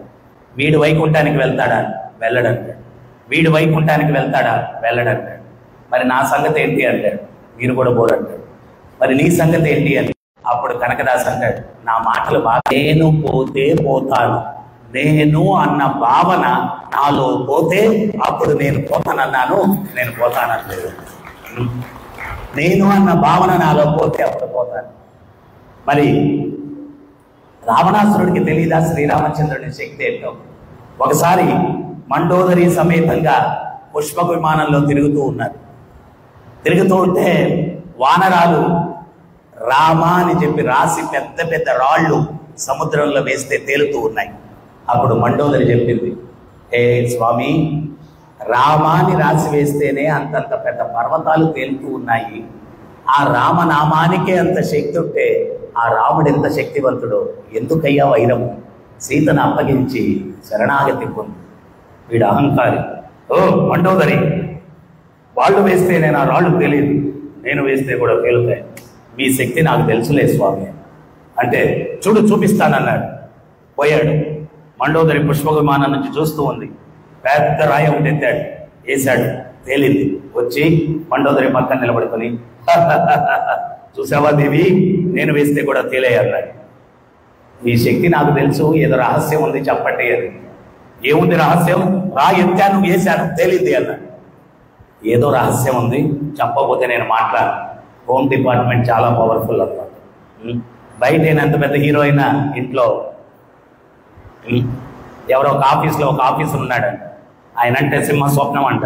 వీడు వైకుంఠానికి వెళ్తాడా, వెళ్ళడంటాడు. వీడు వైకుంఠానికి వెళ్తాడా, వెళ్ళడంటాడు. మరి నా సంగతి ఏంటి అంటాడు. మీరు కూడా పోరంటాడు. మరి నీ సంగతి ఏంటి అని. అప్పుడు కనకదాస్ అంటాడు, నా మాటలు బాగా, నేను పోతే పోతాను, నేను అన్న భావన నాలో పోతే అప్పుడు నేను పోతానన్నాను, నేను పోతానలేదు. నేను అన్న భావన నాలో పోతే అప్పుడు పోతాను. మరి రావణాసురుడికి తెలియదా శ్రీరామచంద్రుడి శక్తి ఏంటో? ఒకసారి మండోదరి సమేతంగా పుష్పక విమానంలో తిరుగుతూ ఉన్నారు. తిరుగుతూ ఉంటే వానరాలు రామ అని చెప్పి రాసి పెద్ద పెద్ద రాళ్ళు సముద్రంలో వేస్తే తేలుతూ ఉన్నాయి. అప్పుడు మండోదరి చెప్పింది, ఏ స్వామి, రామాని రాసి వేస్తేనే అంతంత పెద్ద పర్వతాలు తేలుతూ ఉన్నాయి. ఆ రామనామానికే అంత శక్తి ఉంటే ఆ రాముడు ఎంత శక్తివంతుడో, ఎందుకయ్యా వైరము? సీతను అప్పగించి శరణాగతి పొంది. వీడు అహంకారి. ఓ మండోదరి, వాళ్ళు వేస్తే నేను ఆ రాళ్ళు తెలియదు, నేను వేస్తే కూడా తేలుతాయి. మీ శక్తి నాకు తెలుసులే స్వామి అంటే, చూడు చూపిస్తానన్నాడు. పోయాడు. మండోదరి పుష్పక విమానం నుంచి చూస్తూ ఉంది. పెద్ద రాయి ఒకటి ఎత్తాడు, వేశాడు, తేలింది. వచ్చి మండోదరి పక్కన నిలబడుకొని, చూసావా దేవి, నేను వేస్తే కూడా తేలే అన్నాడు. మీ శక్తి నాకు తెలుసు, ఏదో రహస్యం ఉంది చెప్పండి అని. ఏముంది రహస్యం? రాయి ఎత్తాను, వేశాను, తేలింది అన్నాడు. ఏదో రహస్యం ఉంది, చెప్పకపోతే నేను మాట్లాడు. హోమ్ డిపార్ట్మెంట్ చాలా పవర్ఫుల్ అన్నమాట. బయట ఎంత పెద్ద హీరో అయినా ఇంట్లో ఎవరో ఒక ఆఫీస్లో ఒక ఆఫీసర్ ఉన్నాడంట. ఆయన అంటే సింహ స్వప్నం అంట.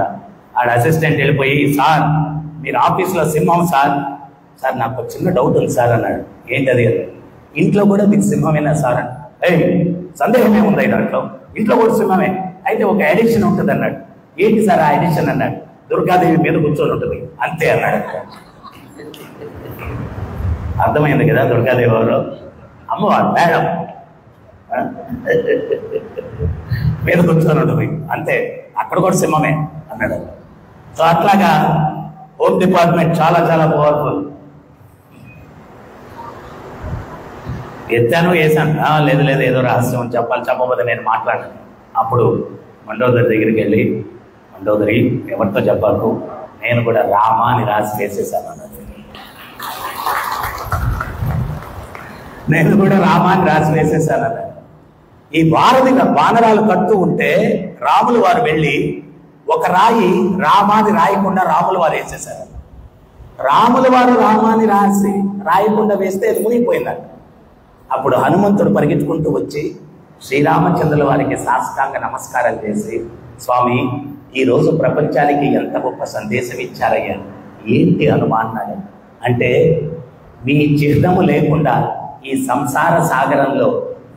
ఆడ అసిస్టెంట్ వెళ్ళిపోయి, సార్ మీరు ఆఫీస్లో సింహం సార్. సార్ నాకు ఒక చిన్న డౌట్ ఉంది సార్ అన్నాడు. ఏంటది? ఇంట్లో కూడా మీకు సింహమేనా సార్ అని. సందేహం ఏముంది దాంట్లో, ఇంట్లో కూడా సింహమే, అయితే ఒక ఎడిక్షన్ ఉంటుంది అన్నాడు. ఏంటి సార్ ఆ ఎడిక్షన్ అన్నాడు. దుర్గాదేవి మీద కూర్చొని ఉంటుంది అంతే అన్నాడు. అర్థమైంది కదా దుర్గాదేవి ఎవరు? అమ్మవారు, మేడం మీద కూర్చొని ఉంటుంది అంతే, అక్కడ కూడా సింహమే అన్నాడు. సో అట్లాగా హోమ్ డిపార్ట్మెంట్ చాలా చాలా పవర్ఫుల్. ఎత్తాను, వేసాను, లేదు లేదు ఏదో రహస్యం చెప్పాలి, చెప్పబోతే నేను మాట్లాడాను. అప్పుడు మండోదరి దగ్గరికి వెళ్ళి, మండోదరి ఎవరితో చెప్పాకు, నేను కూడా రామ అని రాసి వేసేసాను అన్నది. నేను కూడా రామాన్ని రాసి వేసేసాను అన్నది. ఈ వానరాలు కడుతూ ఉంటే రాములు వారు వెళ్ళి ఒక రాయి రామాని రాయకుండా రాములు వారు వేసేసారు. రాములు వారు రామాని రాయకుండా వేస్తే మునిగిపోయిందంట. అప్పుడు హనుమంతుడు పరిగెత్తుకుంటూ వచ్చి శ్రీరామచంద్రుల వారికి సాష్టాంగ నమస్కారం చేసి, స్వామి ఈరోజు ప్రపంచానికి ఎంత గొప్ప సందేశం ఇచ్చారయ్యా, ఏంటి హనుమాన్నాడు అంటే, మీ చిహ్నము లేకుండా ఈ సంసార సాగరంలో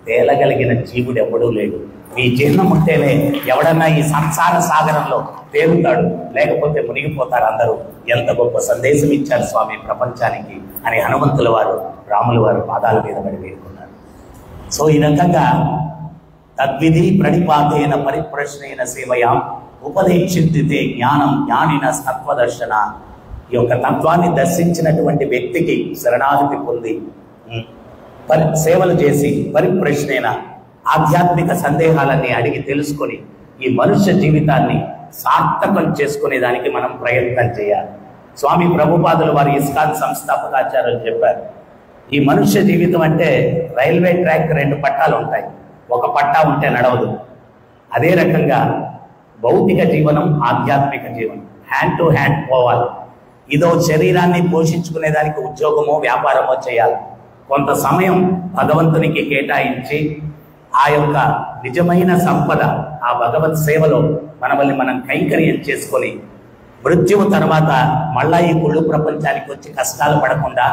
తేలగలిగిన జీవుడు ఎవడూ లేడు. మీ చిహ్నం ఉంటేనే ఎవడన్నా ఈ సంసార సాగరంలో తేలుతాడు, లేకపోతే మునిగిపోతారు అందరూ. ఎంత గొప్ప సందేశం ఇచ్చారు స్వామి ప్రపంచానికి అని హనుమంతుల వారు రాముల వారు పాదాల మీద పడి వేడుకున్నారు. సో ఈ రకంగా తద్విధి ప్రణిపాతేన పరిప్రశ్నేన సేవయాం ఉపదేక్షితే జ్ఞానం జ్ఞానిన తత్వదర్శన ఈ యొక్క తత్వాన్ని దర్శించినటువంటి వ్యక్తికి శరణాగతి పొంది సేవలు చేసి పరిప్రశ్నైన ఆధ్యాత్మిక సందేహాలన్నీ అడిగి తెలుసుకొని ఈ మనుష్య జీవితాన్ని సార్థకం చేసుకునేదానికి మనం ప్రయత్నం చేయాలి. స్వామి ప్రభుపాదులు వారి ఇస్కాన్ సంస్థాపకాచార్యులు చెప్పారు, ఈ మనుష్య జీవితం అంటే రైల్వే ట్రాక్ 2 పట్టాలు ఉంటాయి, ఒక పట్టా ఉంటే నడవదు. అదే రకంగా భౌతిక జీవనం, ఆధ్యాత్మిక జీవనం హ్యాండ్ టు హ్యాండ్ పోవాలి. ఇదో శరీరాన్ని పోషించుకునేదానికి ఉద్యోగమో వ్యాపారమో చేయాలి. కొంత సమయం భగవంతునికి కేటాయించి ఆ యొక్క నిజమైన సంపద, ఆ భగవత్ సేవలో మనల్ని మనం కైంకర్యం చేసుకొని మృత్యువు తర్వాత మళ్ళా ఈ కుళ్ళు ప్రపంచానికి వచ్చి కష్టాలు పడకుండా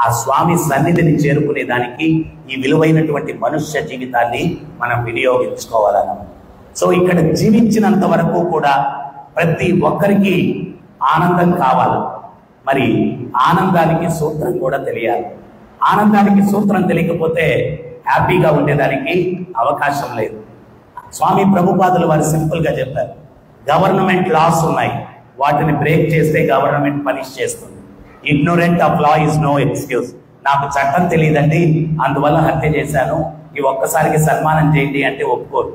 ఆ స్వామి సన్నిధిని చేరుకునే దానికి ఈ విలువైనటువంటి మనుష్య జీవితాన్ని మనం వినియోగించుకోవాలన్నమాట. సో ఇక్కడ జీవించినంత వరకు కూడా ప్రతి ఒక్కరికి ఆనందం కావాలి. మరి ఆనందానికి సూత్రం కూడా తెలియాలి. ఆనందానికి సూత్రం తెలియకపోతే హ్యాపీగా ఉండేదానికి అవకాశం లేదు. స్వామి ప్రభుపాదులు వారు సింపుల్గా చెప్పారు, గవర్నమెంట్ లాస్ ఉన్నాయి, వాటిని బ్రేక్ చేస్తే గవర్నమెంట్ పనిష్ చేస్తుంది. Ignorant of law is no excuse. నాకు చట్టం తెలియదండి, అందువల్ల హత్య చేశాను, ఈ ఒక్కసారికి సన్మానం చేయండి అంటే ఒప్పుకోరు.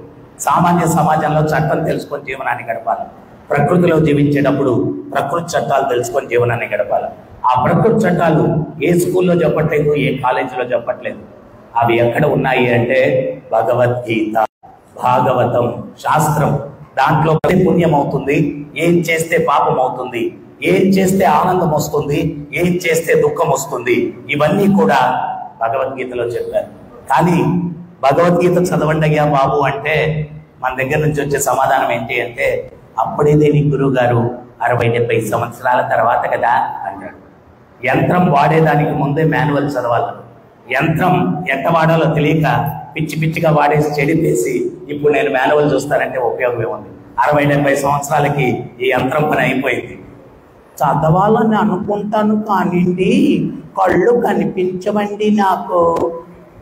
సామాన్య సమాజంలో చట్టం తెలుసుకొని జీవనాన్ని గడపాలి. ప్రకృతిలో జీవించేటప్పుడు ప్రకృతి చట్టాలు తెలుసుకొని జీవనాన్ని గడపాలి. ఆ ప్రకృతి చట్టాలు ఏ స్కూల్లో చెప్పట్లేదు, ఏ కాలేజీలో చెప్పట్లేదు. అవి ఎక్కడ ఉన్నాయి అంటే భగవద్గీత, భాగవతం, శాస్త్రం. దాంట్లో పుణ్యం అవుతుంది, ఏం చేస్తే పాపం అవుతుంది, ఏం చేస్తే ఆనందం వస్తుంది, ఏం చేస్తే దుఃఖం వస్తుంది, ఇవన్నీ కూడా భగవద్గీతలో చెప్పారు. కానీ భగవద్గీత చదవండి అయ్యా బాబు అంటే మన దగ్గర నుంచి వచ్చే సమాధానం ఏంటి అంటే, అప్పుడేదే నీ గురువు గారు 60-70 సంవత్సరాల తర్వాత కదా అంటాడు. యంత్రం వాడేదానికి ముందే మాన్యువల్ చదవాలి. యంత్రం ఎట్ట వాడాలో తెలియక పిచ్చి పిచ్చిగా వాడేసి చెడిపేసి ఇప్పుడు నేను మాన్యువల్ చూస్తానంటే ఉపయోగం ఏముంది? 60-70 సంవత్సరాలకి ఈ యంత్రం పని అయిపోయింది. చదవాలని అనుకుంటాను కానివ్వండి, కళ్ళు కనిపించవండి నాకు.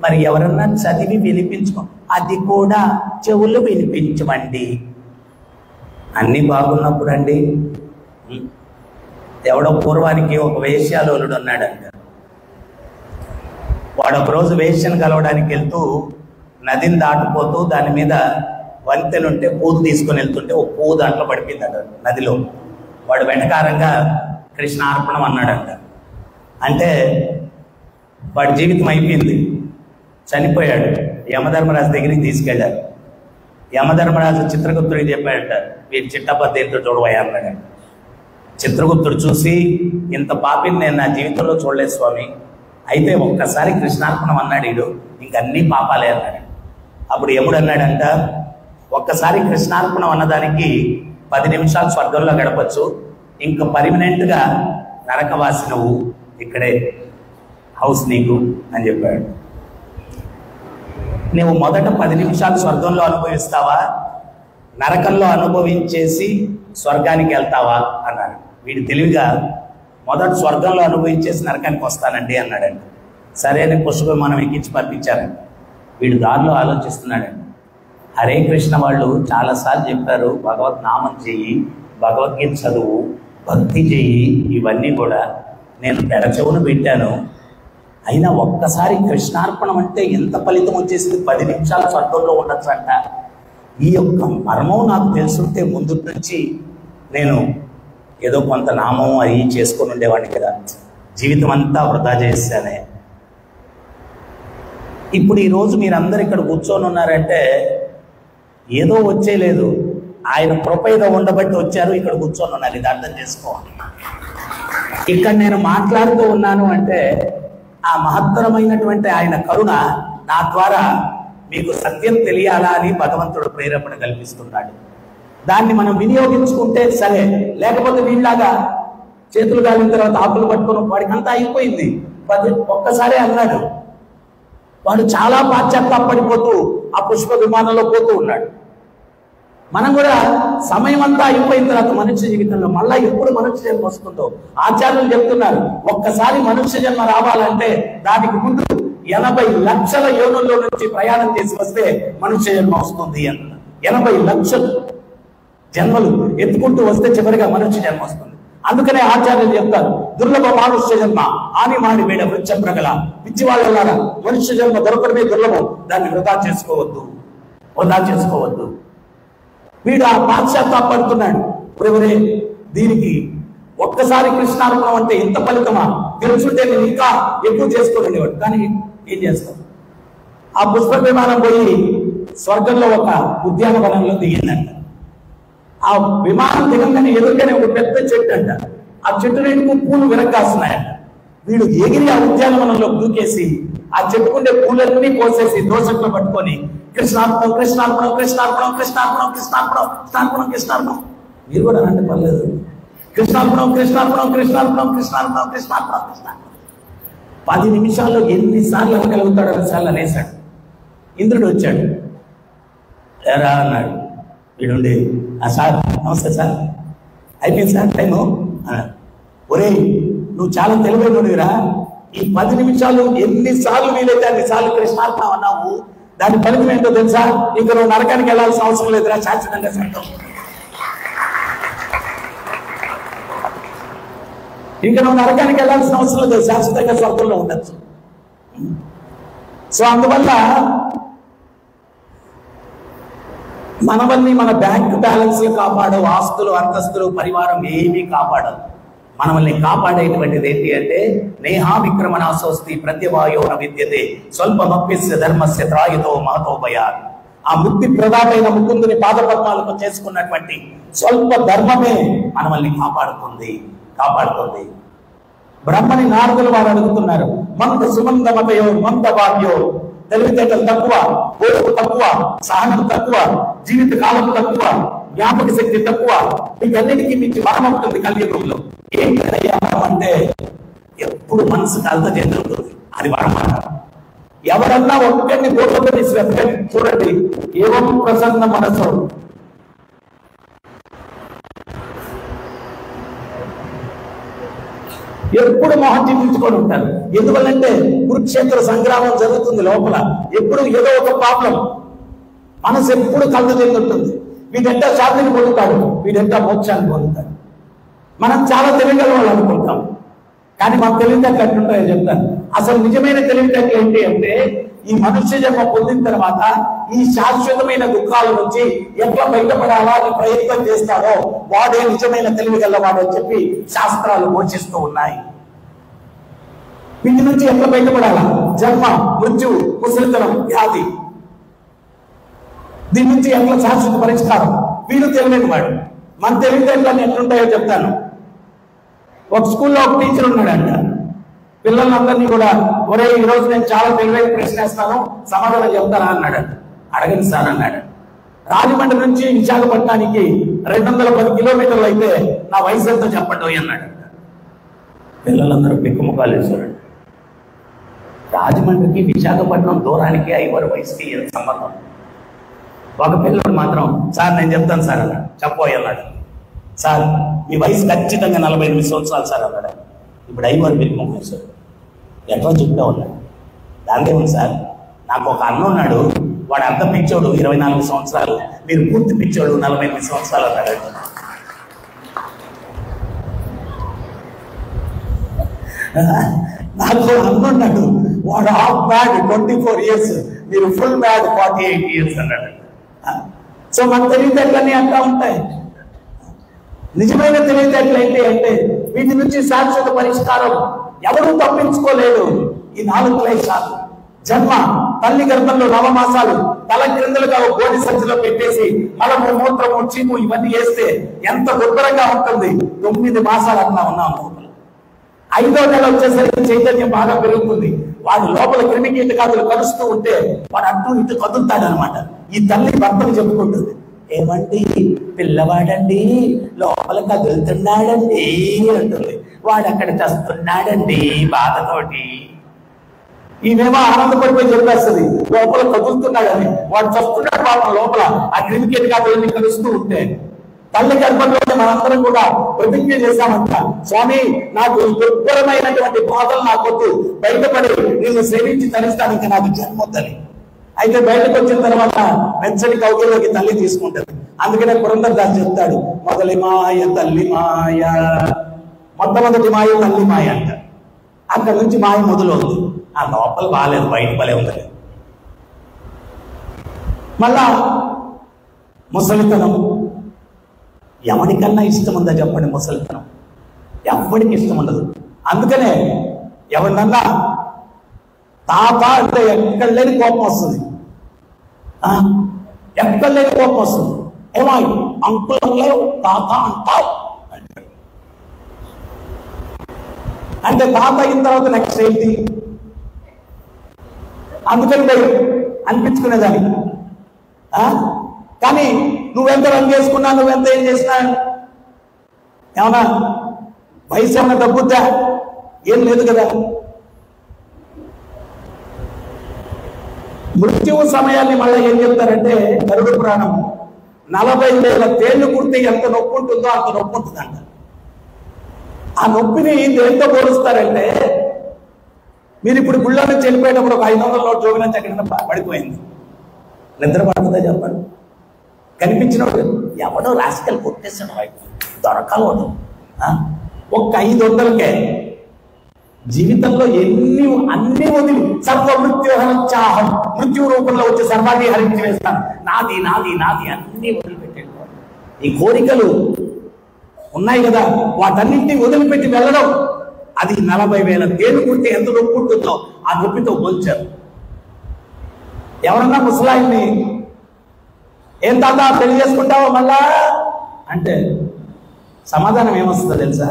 మరి ఎవరన్నా చదివి వినిపించుకో, అది కూడా చెవులు వినిపించవండి. అన్నీ బాగున్నప్పుడు అండి. ఎవడో పూర్వానికి ఒక వేశ్యాలోలుడు ఉన్నాడంట. వాడు ఒకరోజు వేశ్యను కలవడానికి వెళ్తూ నదిని దాటిపోతూ దాని మీద వంతెనుంటే పూలు తీసుకొని వెళ్తుంటే ఒక పువ్వు దాంట్లో పడిపోయిందట నదిలో. వాడు వెటకారంగా కృష్ణార్పణం అన్నాడంట. అంటే వాడి జీవితం అయిపోయింది, చనిపోయాడు. యమధర్మరాజు దగ్గరికి తీసుకెళ్ళారు. యమధర్మరాజు చిత్రగుప్తుడికి చెప్పాడట, వీడి చిట్టపద్ద ఏంటో చూడవయ్యా అన్నాడు. చిత్రగుప్తుడు చూసి, ఇంత పాపిని నేను నా జీవితంలో చూడలేదు స్వామి, అయితే ఒక్కసారి కృష్ణార్పణం అన్నాడు వీడు, ఇంకన్నీ పాపాలే అన్నాడు. అప్పుడు యముడు అన్నాడంట, ఒక్కసారి కృష్ణార్పణం అన్నదానికి 10 నిమిషాలు స్వర్గంలో గడపచ్చు, ఇంకా పర్మనెంట్గా నరకవాసి నువ్వు, ఇక్కడే హౌస్ నీకు అని చెప్పాడు. నువ్వు మొదట 10 నిమిషాలు స్వర్గంలో అనుభవిస్తావా, నరకంలో అనుభవించేసి స్వర్గానికి వెళ్తావా అన్నాడు. వీడు తెలివిగా మొదట స్వర్గంలో అనుభవించేసి నరకానికి వస్తానండి అన్నాడండి. సరే అని పుష్ప విమానం ఎక్కించి పంపించారండి. వీడు దారిలో ఆలోచిస్తున్నాడండి, హరే కృష్ణ వాళ్ళు చాలాసార్లు చెప్పారు భగవత్ నామం చెయ్యి, భగవద్గీత చదువు, భక్తి చెయ్యి, ఇవన్నీ కూడా నేను పెడచెవును పెట్టాను. అయినా ఒక్కసారి కృష్ణార్పణం అంటే ఎంత ఫలితం వచ్చేసింది, 10 నిమిషాలు స్వర్గంలో ఉండొచ్చు అంట. ఈ యొక్క మర్మం నాకు తెలుసుంటే ముందు నుంచి నేను ఏదో కొంత నామం అవి చేసుకొని ఉండేవాడిని కదా, జీవితం అంతా వృధా చేశానే. ఇప్పుడు ఈరోజు మీరందరూ ఇక్కడ కూర్చొని ఉన్నారంటే ఏదో వచ్చేలేదు, ఆయన కృప ఏదో ఉండబట్టి వచ్చారు, ఇక్కడ కూర్చొని ఉన్నారు. ఇది అర్థం చేసుకోవాలి. ఇక్కడ నేను మాట్లాడుతూ ఉన్నాను అంటే ఆ మహత్తరమైనటువంటి ఆయన కరుణ నా ద్వారా మీకు సత్యం తెలియాలా అని భగవంతుడు ప్రేరేపణ కల్పిస్తున్నాడు. దాన్ని మనం వినియోగించుకుంటే సరే, లేకపోతే వీళ్ళలాగా చేతులు కాలిన తర్వాత ఆకులు పట్టుకొని వాడికి అంతా అయిపోయింది. ఒక్కసారే అన్నాడు, వాడు చాలా పాశ్చాత్తాపడిపోతూ ఆ పుష్ప విమానంలో పోతూ ఉన్నాడు. మనం కూడా సమయం అంతా అయిపోయిన తర్వాత మనుష్య జీవితంలో మళ్ళా ఎప్పుడు మనుష్య జన్మ వస్తుందో ఆచార్యులు చెప్తున్నారు. ఒక్కసారి మనుష్య జన్మ రావాలంటే దానికి ముందు 80 లక్షల యోనుల్లో నుంచి ప్రయాణం చేసి వస్తే మనుష్య జన్మ వస్తుంది అన్న. 80 లక్షలు జన్మలు ఎత్తుకుంటూ వస్తే చివరిగా మనుష్య జన్మ వస్తుంది. అందుకనే ఆచార్యులు చెప్తారు, దుర్లభ మానుష్య జన్మ ఆని మాడి వేడ వృక్ష ప్రగల. పిచ్చి వాళ్ళలారా, మనుష్య జన్మ దొరకడమే దుర్లభం, దాన్ని వృధా చేసుకోవద్దు. వీడు ఆ పాశ్చాత్తాపడుతున్నాడు. ఎవరే దీనికి ఒక్కసారి కృష్ణార్పణం అంటే ఇంత ఫలితమా, తెలుసుంటే నేను ఇంకా ఎక్కువ చేసుకోలేవాడు. కానీ ఏం చేస్తాం, ఆ పుష్ప విమానం పోయి స్వర్గంలో ఒక ఉద్యానవనంలో దిగిందంట. ఆ విమానం దిగంగానే ఎదురుగానే ఒక పెద్ద చెట్టు అంట. ఆ చెట్టు రెండు పూలు విరగ్గాస్తున్నాయంట. వీడు ఎగిరి ఆ ఉద్యానవనంలో దూకేసి ఆ చెట్టుకుండే పూలన్నీ కోసేసి దోసట్లో పట్టుకొని కృష్ణార్పణం కృష్ణార్పణం కృష్ణార్పణం కృష్ణార్పణం కృష్ణార్పణం కృష్ణార్పణం కృష్ణార్పణం. మీరు కూడా అంటే పర్లేదు, కృష్ణార్పణం కృష్ణార్పణం కృష్ణార్పణం కృష్ణార్పణం కృష్ణార్పణం కృష్ణార్పణం. 10 నిమిషాల్లో ఎన్నిసార్లు అనగలుగుతాడో అన్నిసార్లు అనేసాడు. ఇంద్రుడు వచ్చాడు, ఎరా అన్నాడు. వీడుండి, సార్ నమస్తే సార్, అయిపోయింది సార్ టైము అన్నాడు. ఒరే నువ్వు చాలా తెలివైనడివిరా, ఈ 10 నిమిషాలు ఎన్నిసార్లు వీలైతే అన్నిసార్లు కృష్ణార్పణం అన్నావు, దాని ఫలితం ఏంటో తెలుసా, ఇంకా నువ్వు నరకానికి వెళ్ళాల్సిన అవసరం లేదురా, శాశ్వతంగా సైతం ఇంకా నువ్వు నరకానికి వెళ్ళాల్సిన అవసరం లేదు, శాశ్వతంగా స్వర్గంలో ఉండొచ్చు. సో అందువల్ల మనవల్ని మన బ్యాంక్ బ్యాలెన్స్ కాపాడవు, ఆస్తులు అంతస్తులు పరివారం ఏమీ కాపాడవు. మనల్ని కాపాడేటువంటిది ఏంటి అంటే నేహా విక్రమణాసోస్తి ప్రత్యవాయోన విద్యతే స్వల్పమప్యస్య ధర్మస్య త్రాయుతో మహతో భయాత్. ఆ ముక్తి ప్రదాతైన ముకుందుని పాదపద్మాలకు చేసుకున్నటువంటి స్వల్ప ధర్మమే మనల్ని కాపాడుతుంది. బ్రహ్మని నారదులు వారు అడుగుతున్నారు, మంద సుమందమతయో మంద భాగ్యో, తెలివితేటలు తక్కువ, ఓర్పు తక్కువ, సహనం తక్కువ, జీవిత కాలం తక్కువ, జ్ఞాపక శక్తి తక్కువ, వీటన్నిటికీ మించి వరం ఉంటుంది కలియుగంలో. ఏంటయ్యా వరం అంటే ఎప్పుడు మనసు కలత చెందుతుంది, అది వరం అంటారు. ఎవరన్నా ఒక్కడిని గోపని చూడండి, ఏవం ప్రసన్న మనసు, ఎప్పుడు మొహం చూపించుకొని ఉంటారు. ఎందువల్లంటే కురుక్షేత్ర సంగ్రామం జరుగుతుంది లోపల, ఎప్పుడు ఏదో ఒక ప్రాబ్లం, మనసు ఎప్పుడు కలత చెందుతుంది. వీడంతా శాంతిని పొందుతాడు, వీడంతా మోక్షాన్ని పొందుతాడు. మనం చాలా తెలివిగల వాళ్ళు అనుకుంటాం, కానీ మాకు తెలివితేటలు ఎట్లుంటాయో చెప్తాను. అసలు నిజమైన తెలివితేటలు ఏంటి అంటే ఈ మనుష్య జన్మ పొందిన తర్వాత ఈ శాశ్వతమైన దుఃఖాల నుంచి ఎట్లా బయటపడాలా అని ప్రయత్నం చేస్తాడో వాడే నిజమైన తెలివిగలవాడు అని చెప్పి శాస్త్రాలు ఘోషిస్తూ ఉన్నాయి. వీటి నుంచి ఎట్లా బయటపడాలా, జన్మ మృత్యువు ముసలితనం వ్యాధి, దీని నుంచి ఎట్లా శాశ్వత పరిష్కారం, వీడు తెలియని వాడు. మన తెలివితేటలు ఎట్లుంటాయో చెప్తాను. ఒక స్కూల్లో ఒక టీచర్ ఉన్నాడంట, పిల్లలందరినీ కూడా ఒరే ఈరోజు నేను చాలా తెలివైన ప్రశ్న వేస్తాను, సమాధానం చెప్తారా అన్నాడు. అడగండి సార్ అన్నాడు. రాజమండ్రి నుంచి విశాఖపట్నానికి 210 కిలోమీటర్లు అయితే నా వయసు ఎంతో చెప్పండి అన్నాడు. పిల్లలందరూ పిక్కుముఖాలు వేశారు. రాజమండ్రికి విశాఖపట్నం దూరానికి 5 వయసుకి ఎంత సంబంధం? ఒక పిల్లడు మాత్రం సార్ నేను చెప్తాను సార్ అన్నాడు. చెప్పబోయి అన్నాడు. సార్ మీ వయసు ఖచ్చితంగా 48 సంవత్సరాలు సార్ అన్నాడు. ఇప్పుడు 5 పిక్కుముఖం వేశాడు. ఎట్లా చెప్తా ఉన్నాడు. దాంతో ఉంది సార్, నాకు ఒక అన్న ఉన్నాడు, వాడు అంత పిచ్చోడు 24 సంవత్సరాలు, మీరు పూర్తి పిచ్చోడు 48 సంవత్సరాలు అన్నాడు. నాకు అన్న ఉన్నాడు, వాడు హాఫ్ మ్యాడ్ 24 years, మీరు ఫుల్ మ్యాడ్ 48 years అన్నాడు. సో మన తెలివితేటలన్నీ అట్లా ఉంటాయి. నిజమైన తెలివితేటలు ఏంటి అంటే వీటి నుంచి శాశ్వత పరిష్కారం ఎవరు తప్పించుకోలేడు. ఈ 4 క్లేశాలు, జన్మ, తల్లి గర్భంలో 9 మాసాలు, తల క్రిందలుగా గోడి సంచిలో పెట్టేసి మలము మూత్రము చీము ఇవన్నీ వేస్తే ఎంత దుర్భరంగా ఉంటుంది. 9 మాసాలు అట్లా ఉన్నాం. 5వ నెల వచ్చేసరికి చైతన్యం బాగా పెరుగుతుంది. వాడు లోపల క్రిమి కీటకాదులు కలుస్తూ ఉంటే వాడు అటు ఇటు కదులుతాడు అనమాట. ఈ తల్లి భర్తను చెప్పుకుంటుంది, ఏమండి పిల్లవాడండి లోపల కదులుతున్నాడండి అంటుంది. వాడు అక్కడ చస్తున్నాడండి బాధతోటి. ఈమెమో ఆనందపడిపోయి చెప్పేస్తుంది లోపల కదులుతున్నాడని. వాడు చస్తున్నాడు పాపం లోపల, ఆ క్రిమి కీటకాదులన్నీ కలుస్తూ ఉంటే. తల్లి గర్భంలో మనందరం కూడా ప్రతిజ్ఞ చేశామంట, స్వామి నాకు దుర్భరమైనటువంటి బాధలు నాకొద్దు, బయటపడి నిన్ను సేవించి తరిస్తాను, ఇంకా నాకు జన్మొద్దని. అయితే బయటకు వచ్చిన తర్వాత వెచ్చని కౌగిల్లోకి తల్లి తీసుకుంటుంది. అందుకనే పురంధరదాసు చెప్తాడు, మొదలి మాయ తల్లి మాయ మొట్టమొదటి మాయ తల్లి మాయ అంటారు. అక్కడ నుంచి మాయ మొదలవుతుంది. ఆ లోపల బాగాలేదు, బయట భలే ఉంది. మళ్ళా ముసలితనం. ఎవరికన్నా ఇష్టం ఉందా చెప్పండి? ముసలితనం ఎవరికి ఇష్టం ఉండదు. అందుకనే ఎవరినన్నా తాత అంటే ఎక్కడ లేని కోపం వస్తుంది, ఎక్కడ లేని కోపం వస్తుంది. ఏమో అంకుల్ లేవు తాత అంటావు అంటే తాత అయిన తర్వాత నెక్స్ట్ ఏంటి? అందుకని భయం అనిపించుకునేదాన్ని. కానీ నువ్వెంత రంగు వేసుకున్నా, నువ్వెంత ఏం చేసినా ఏమన్నా వయసు ఏమన్నా తగ్గుద్దా? ఏం లేదు కదా. మృత్యువు సమయాన్ని మళ్ళీ ఏం చెప్తారంటే గరుడ పురాణం 40,000 తేళ్లు కుడితే ఎంత నొప్పి ఉంటుందో అంత నొప్పి ఉంటుందంట. ఆ నొప్పిని దేంతో పోలుస్తారంటే, మీరు ఇప్పుడు గుళ్ళో నుంచి వెళ్ళిపోయేటప్పుడు ఒక 500 నోట్ జోగి నుంచి ఎక్కడైనా పడిపోయింది, నిద్ర పడుతుందా చెప్పండి? కనిపించినప్పుడు ఎవడో రాసుకెళ్ళి కొట్టేసాడు, దొరకలేదు. ఒక్క 500కే జీవితంలో అన్ని వదిలి సర్వ మృత్యుహరించాహం, మృత్యు రూపంలో వచ్చే సర్వాన్ని హరించి వేస్తాను, నాది నాది నాది అన్ని వదిలిపెట్టాడు. ఈ కోరికలు ఉన్నాయి కదా, వాటన్నింటినీ వదిలిపెట్టి వెళ్ళడం, అది 40,000 తేళ్లు కుడితే ఎంత నొప్పి ఉంటుందో ఆ నొప్పితో పోల్చారు. ఎవరన్నా ముసలాయిని ఏం తాత పెళ్లి చేసుకుంటావో మళ్ళా అంటే సమాధానం ఏమొస్తుందో తెలుసా?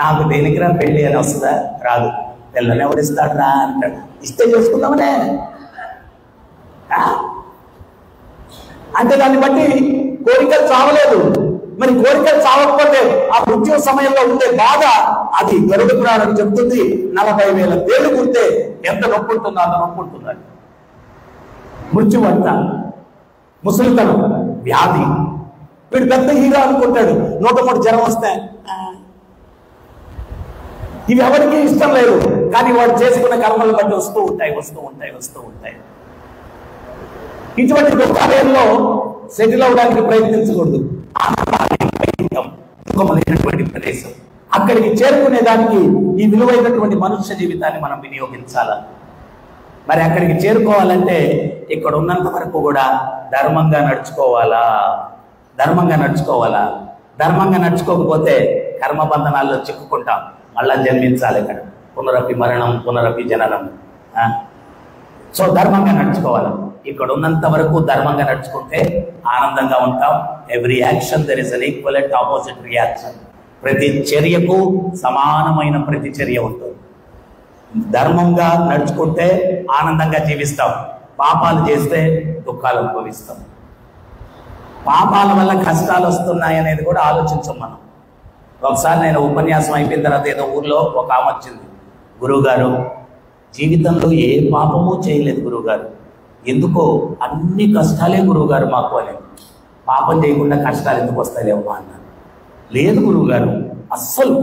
నాకు దేనికిరా పెళ్లి అని వస్తుందా? రాదు. పిల్లని ఎవరిస్తాడు రా అంటాడు. ఇస్తే చేసుకుందామనే అంటే దాన్ని బట్టి కోరికలు చావలేదు. మరి కోరికలు చావకపోతే ఆ మృత్యు సమయంలో ఉండే బాధ, అది గరుడ పురాణం చెప్తుంది. 40,000 తేళ్లు కుడితే ఎంత నొప్పి ఉంటుందో అంత నొప్పి ఉంటుందండి. మృత్యు అంట, ముసలితనం, వ్యాధి. వీడు పెద్ద హీరో అనుకుంటాడు, 103 జ్వరం వస్తే ఇవి ఎవరికి ఇష్టం లేదు. కానీ వాడు చేసుకున్న కర్మలు బట్టి వస్తూ ఉంటాయి, వస్తూ ఉంటాయి, వస్తూ ఉంటాయి. ఇటువంటి దుఃఖాలయంలో సెటిల్ అవడానికి ప్రయత్నించకూడదు. దుఃఖమైనటువంటి ప్రదేశం, అక్కడికి చేరుకునే దానికి ఈ విలువైనటువంటి మనుష్య జీవితాన్ని మనం వినియోగించాలా. మరి అక్కడికి చేరుకోవాలంటే ఇక్కడ ఉన్నంత వరకు కూడా ధర్మంగా నడుచుకోవాలా. ధర్మంగా నడుచుకోవాలా. ధర్మంగా నడుచుకోకపోతే కర్మబంధనాల్లో చిక్కుకుంటాం. మళ్ళా జన్మించాలి ఇక్కడ. పునరపి మరణం, పునరపి జననం. సో ధర్మంగా నడుచుకోవాలి. ఇక్కడ ఉన్నంత వరకు ధర్మంగా నడుచుకుంటే ఆనందంగా ఉంటాం. Every action there is an equivalent opposite reaction. ప్రతి చర్యకు సమానమైన ప్రతి చర్య ఉంటుంది. ధర్మంగా నడుచుకుంటే ఆనందంగా జీవిస్తాం. పాపాలు చేస్తే దుఃఖాలు అనుభవిస్తాం. పాపాల వల్ల కష్టాలు వస్తున్నాయి అనేది కూడా ఆలోచించాం మనం. ఒకసారి నేను ఉపన్యాసం అయిపోయిన తర్వాత ఏదో ఊర్లో ఒక ఆమె వచ్చింది, గురువుగారు జీవితంలో ఏ పాపమూ చేయలేదు గురువుగారు, ఎందుకో అన్ని కష్టాలే గురువుగారు మాకు అని. పాపం చేయకుండా కష్టాలు ఎందుకు వస్తాయిలేమో అన్నాను. లేదు గురువుగారు, అస్సలు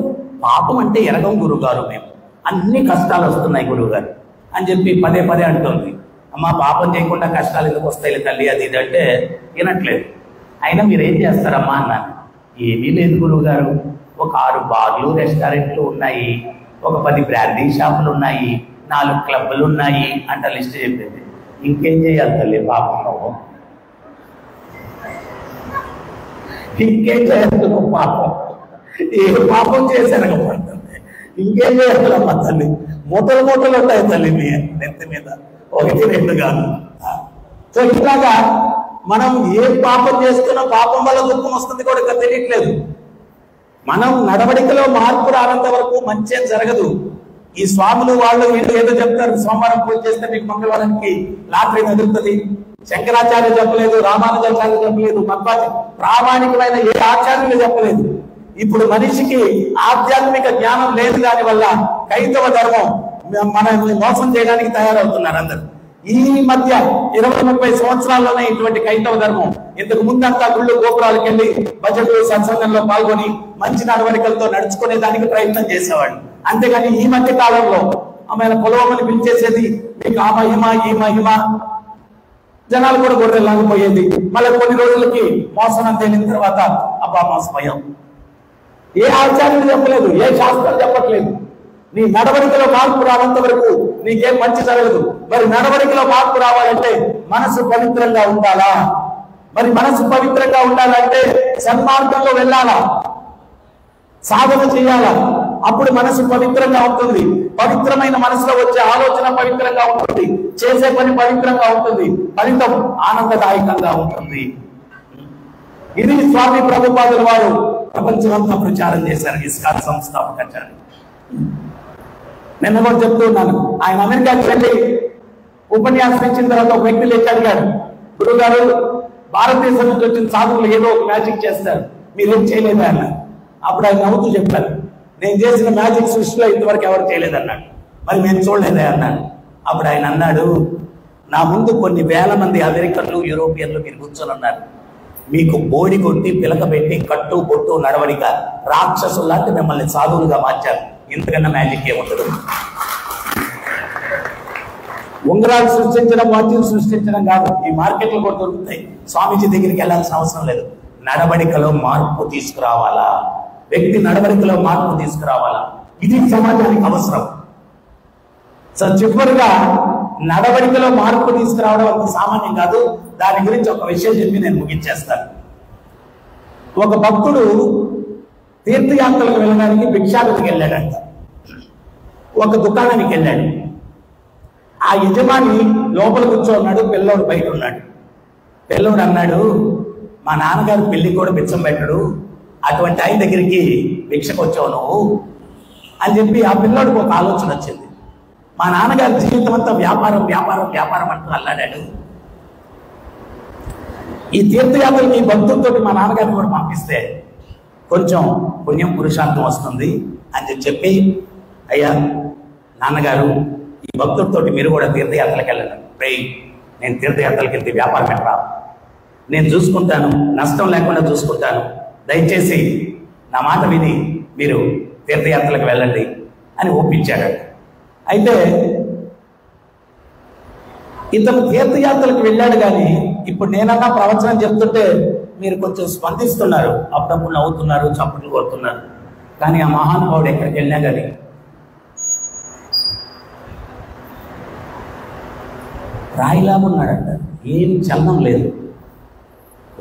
పాపం అంటే ఎరగం గురువుగారు, మేము అన్ని కష్టాలు వస్తున్నాయి గురువుగారు అని చెప్పి పదే పదే అంటుంది. అమ్మ పాపం చేయకుండా కష్టాలు ఎందుకు వస్తాయి తల్లి అది ఇది అంటే వినట్లేదు. అయినా మీరు ఏం చేస్తారమ్మా అన్నాను. ఏమీ లేదు గురువుగారు, ఒక 6 బార్లు రెస్టారెంట్లు ఉన్నాయి, ఒక 10 బ్రాండీ షాపులు ఉన్నాయి, 4 క్లబ్లు ఉన్నాయి అంట లిస్ట్ చెప్పింది. ఇంకేం చేయాలి తల్లి పాపంలో? ఇంకేం చేయాలి పాపం? ఏ పాపం చేశారనుకుంటుంది, ఇంకేం చేయాలమ్మా తల్లి? మూటలు మూటలు ఉంటాయి తల్లి మీ నెత్తి మీద, 1 2 కాదు. సో ఇట్లాగా మనం ఏ పాపం చేస్తున్నా పాపం వల్ల దుఃఖం వస్తుంది కూడా ఇంకా తెలియట్లేదు. మనం నడవడికలో మార్పు రానంత వరకు మంచి ఏం జరగదు. ఈ స్వాములు వాళ్ళు వీళ్ళు ఏదో చెప్తారు, సోమవారం పూజ చేస్తే మీకు మంగళవారానికి లాటరీ ఎదురుతుంది. శంకరాచార్య చెప్పలేదు, రామానుజాచార్య చెప్పలేదు, ప్రామాణికమైన ఏ ఆచార్యులు చెప్పలేదు. ఇప్పుడు మనిషికి ఆధ్యాత్మిక జ్ఞానం లేదు. దాని వల్ల కైతవ ధర్మం మనల్ని మోసం చేయడానికి తయారవుతున్నారు అందరు. ఈ మధ్య 20-30 సంవత్సరాల్లోనే ఇటువంటి కైతవ ధర్మం. ఇంతకు ముందంతా గుళ్ళు గోపురాలకు వెళ్ళి బడ్జెట్లు సత్సంగంలో పాల్గొని మంచి నడవడికలతో నడుచుకునే దానికి ప్రయత్నం చేసేవాళ్ళు. అంతేగాని ఈ మధ్య కాలంలో ఆమె పొలవమని పిలిచేసేది, మీకు ఆ మహిమ ఈ మహిమ, జనాలు కూడా గొర్రెలాగిపోయేది. మళ్ళీ కొన్ని రోజులకి మోసం తేలిన తర్వాత అబ్బా మోసపోయాం. ఏ ఆచార్యుడు చెప్పలేదు, ఏ శాస్త్రం చెప్పట్లేదు. నీ నడవడికలో మార్పు రానంత వరకు నీకేం మంచి జరగదు. మరి నడవడికలో మార్పు రావాలంటే మనసు పవిత్రంగా ఉండాలా? మరి మనసు పవిత్రంగా ఉండాలంటే సన్మార్గంలో వెళ్ళాలా, సాధన చేయాలా? అప్పుడు మనసు పవిత్రంగా ఉంటుంది. పవిత్రమైన మనసులో వచ్చే ఆలోచన పవిత్రంగా ఉంటుంది, చేసే పని పవిత్రంగా ఉంటుంది, ఫలితం ఆనందదాయకంగా ఉంటుంది. ఇది స్వామి ప్రభుపాదుల వారు ప్రపంచమంతా ప్రచారం చేశారు, ఇస్కాన్ సంస్థాపకాచార్య. నిన్న కూడా చెప్తున్నాను, ఆయన అమెరికాకి వెళ్ళి ఉపన్యాసం ఇచ్చిన తర్వాత ఒక వ్యక్తి లేచి అడిగాడు, గురువు గారు, భారతదేశం నుంచి వచ్చిన సాధువులు ఏదో ఒక మ్యాజిక్ చేస్తారు, మీరేం చేయలేదు అన్న. అప్పుడు ఆయన నవ్వుతూ చెప్పారు, నేను చేసిన మ్యాజిక్ సృష్టిలో ఇంతవరకు ఎవరు చేయలేదన్నాడు. మరి మేము చూడలేదే అన్నాడు. అప్పుడు ఆయన అన్నాడు, నా ముందు కొన్ని వేల మంది అమెరికన్లు, యూరోపియన్లు మీరు కూర్చొని ఉన్నారు. మీకు బోడి కొట్టి పిలక పెట్టి కట్టు బొట్టు నడవడిక రాక్షసులాంటి మిమ్మల్ని సాధువులుగా మార్చారు. ఇంతకన్నా మ్యాజిక్ ఏముండదు. ఉంగరాలు సృష్టించడం, వాద్యం సృష్టించడం కాదు. ఈ మార్కెట్లో కూడా దొరుకుతాయి. స్వామీజీ దగ్గరికి వెళ్ళాల్సిన అవసరం లేదు. నడవడికలో మార్పు తీసుకురావాలా, వ్యక్తి నడవడికలో మార్పు తీసుకురావాలా, ఇది సమాజానికి అవసరం. సో చివరిగా నడవడికలో మార్పు తీసుకురావడం అంత సామాన్యం కాదు. దాని గురించి ఒక విషయం చెప్పి నేను ముగించేస్తాను. ఒక భక్తుడు తీర్థయాత్రలకు వెళ్ళడానికి భిక్షాటనకి వెళ్ళాడంట. ఒక దుకాణానికి వెళ్ళాడు. ఆ యజమాని లోపల కూర్చోన్నాడు, పిల్లోడు బయట ఉన్నాడు. పిల్లోడు అన్నాడు, మా నాన్నగారు పెళ్లి కూడా బిచ్చం పెట్టడు, అటువంటి ఆయన దగ్గరికి భిక్షకు వచ్చావు నువ్వు అని చెప్పి ఆ పిల్లోడికి ఒక ఆలోచన వచ్చింది. మా నాన్నగారి జీవితం అంతా వ్యాపారం వ్యాపారం వ్యాపారం అంటూ అల్లాడాడు. ఈ తీర్థయాత్రలకి ఈ భక్తులతో మా నాన్నగారిని కూడా పంపిస్తే కొంచెం పుణ్యం పురుషార్థం వస్తుంది అని చెప్పి, అయ్యా నాన్నగారు, ఈ భక్తుడితో మీరు కూడా తీర్థయాత్రలకు వెళ్ళండి. నేను తీర్థయాత్రలకు వెళ్తే వ్యాపారం పెట్టరా, నేను చూసుకుంటాను, నష్టం లేకుండా చూసుకుంటాను, దయచేసి నా మాట విని మీరు తీర్థయాత్రలకు వెళ్ళండి అని ఒప్పించాడు. అయితే ఇతను తీర్థయాత్రలకు వెళ్ళాడు, కానీ ఇప్పుడు నేనన్నా ప్రవచనం చెప్తుంటే మీరు కొంచెం స్పందిస్తున్నారు, అప్పుడప్పుడు నవ్వుతున్నారు, చప్పట్లు కొడుతున్నారు. కానీ ఆ మహానుభావుడు ఎక్కడికి వెళ్ళినా కానీ రాయిలాగా ఉన్నాడంట, ఏం చలనం లేదు.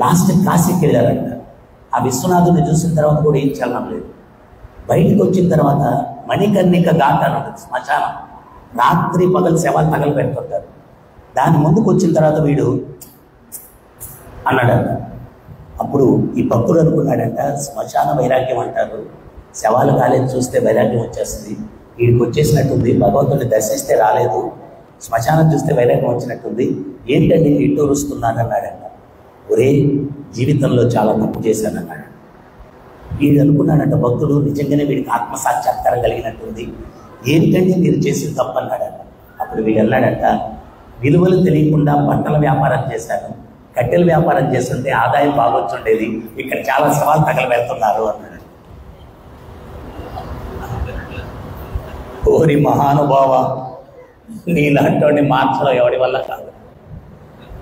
లాస్ట్ కాశీకి వెళ్ళారంట. ఆ విశ్వనాథుని చూసిన తర్వాత కూడా ఏం చలనం లేదు. బయటకు వచ్చిన తర్వాత మణికర్ణిక ఘాట్ అని ఉంటుంది, శ్మశానం. రాత్రి పగలు శవాలు తగలు పెడుతుంటారు. దాని ముందుకు వచ్చిన తర్వాత వీడు అన్నాడంట. అప్పుడు ఈ భక్తుడు అనుకున్నాడంట, శ్మశాన వైరాగ్యం అంటారు, శవాలు కాలేదు చూస్తే వైరాగ్యం వచ్చేస్తుంది, వీడికి వచ్చేసినట్టుంది, భగవంతుడిని దర్శిస్తే రాలేదు, శ్మశానం చూస్తే వైరాగ్యం వచ్చినట్టుంది, ఏంటండి ఇటు రుస్తున్నాను అన్నాడంట. ఒరే, జీవితంలో చాలా తప్పు చేశానన్నాడు. వీడు అనుకున్నాడంట, భక్తుడు నిజంగానే వీడికి ఆత్మసాక్షాత్కారం కలిగినట్టుంది, ఏంటంటే మీరు చేసిన తప్పు అన్నాడంట. అప్పుడు వీడు అన్నాడంట, విలువలు తెలియకుండా బట్టల వ్యాపారం చేశాను, కట్టెల వ్యాపారం చేస్తుంటే ఆదాయం బాగొచ్చుండేది, ఇక్కడ చాలా సవాలు తగలు పెడుతున్నారు అన్నాడు. ఓరి మహానుభావ, నీలాంటి మార్చడం ఎవడి వల్ల కాదు.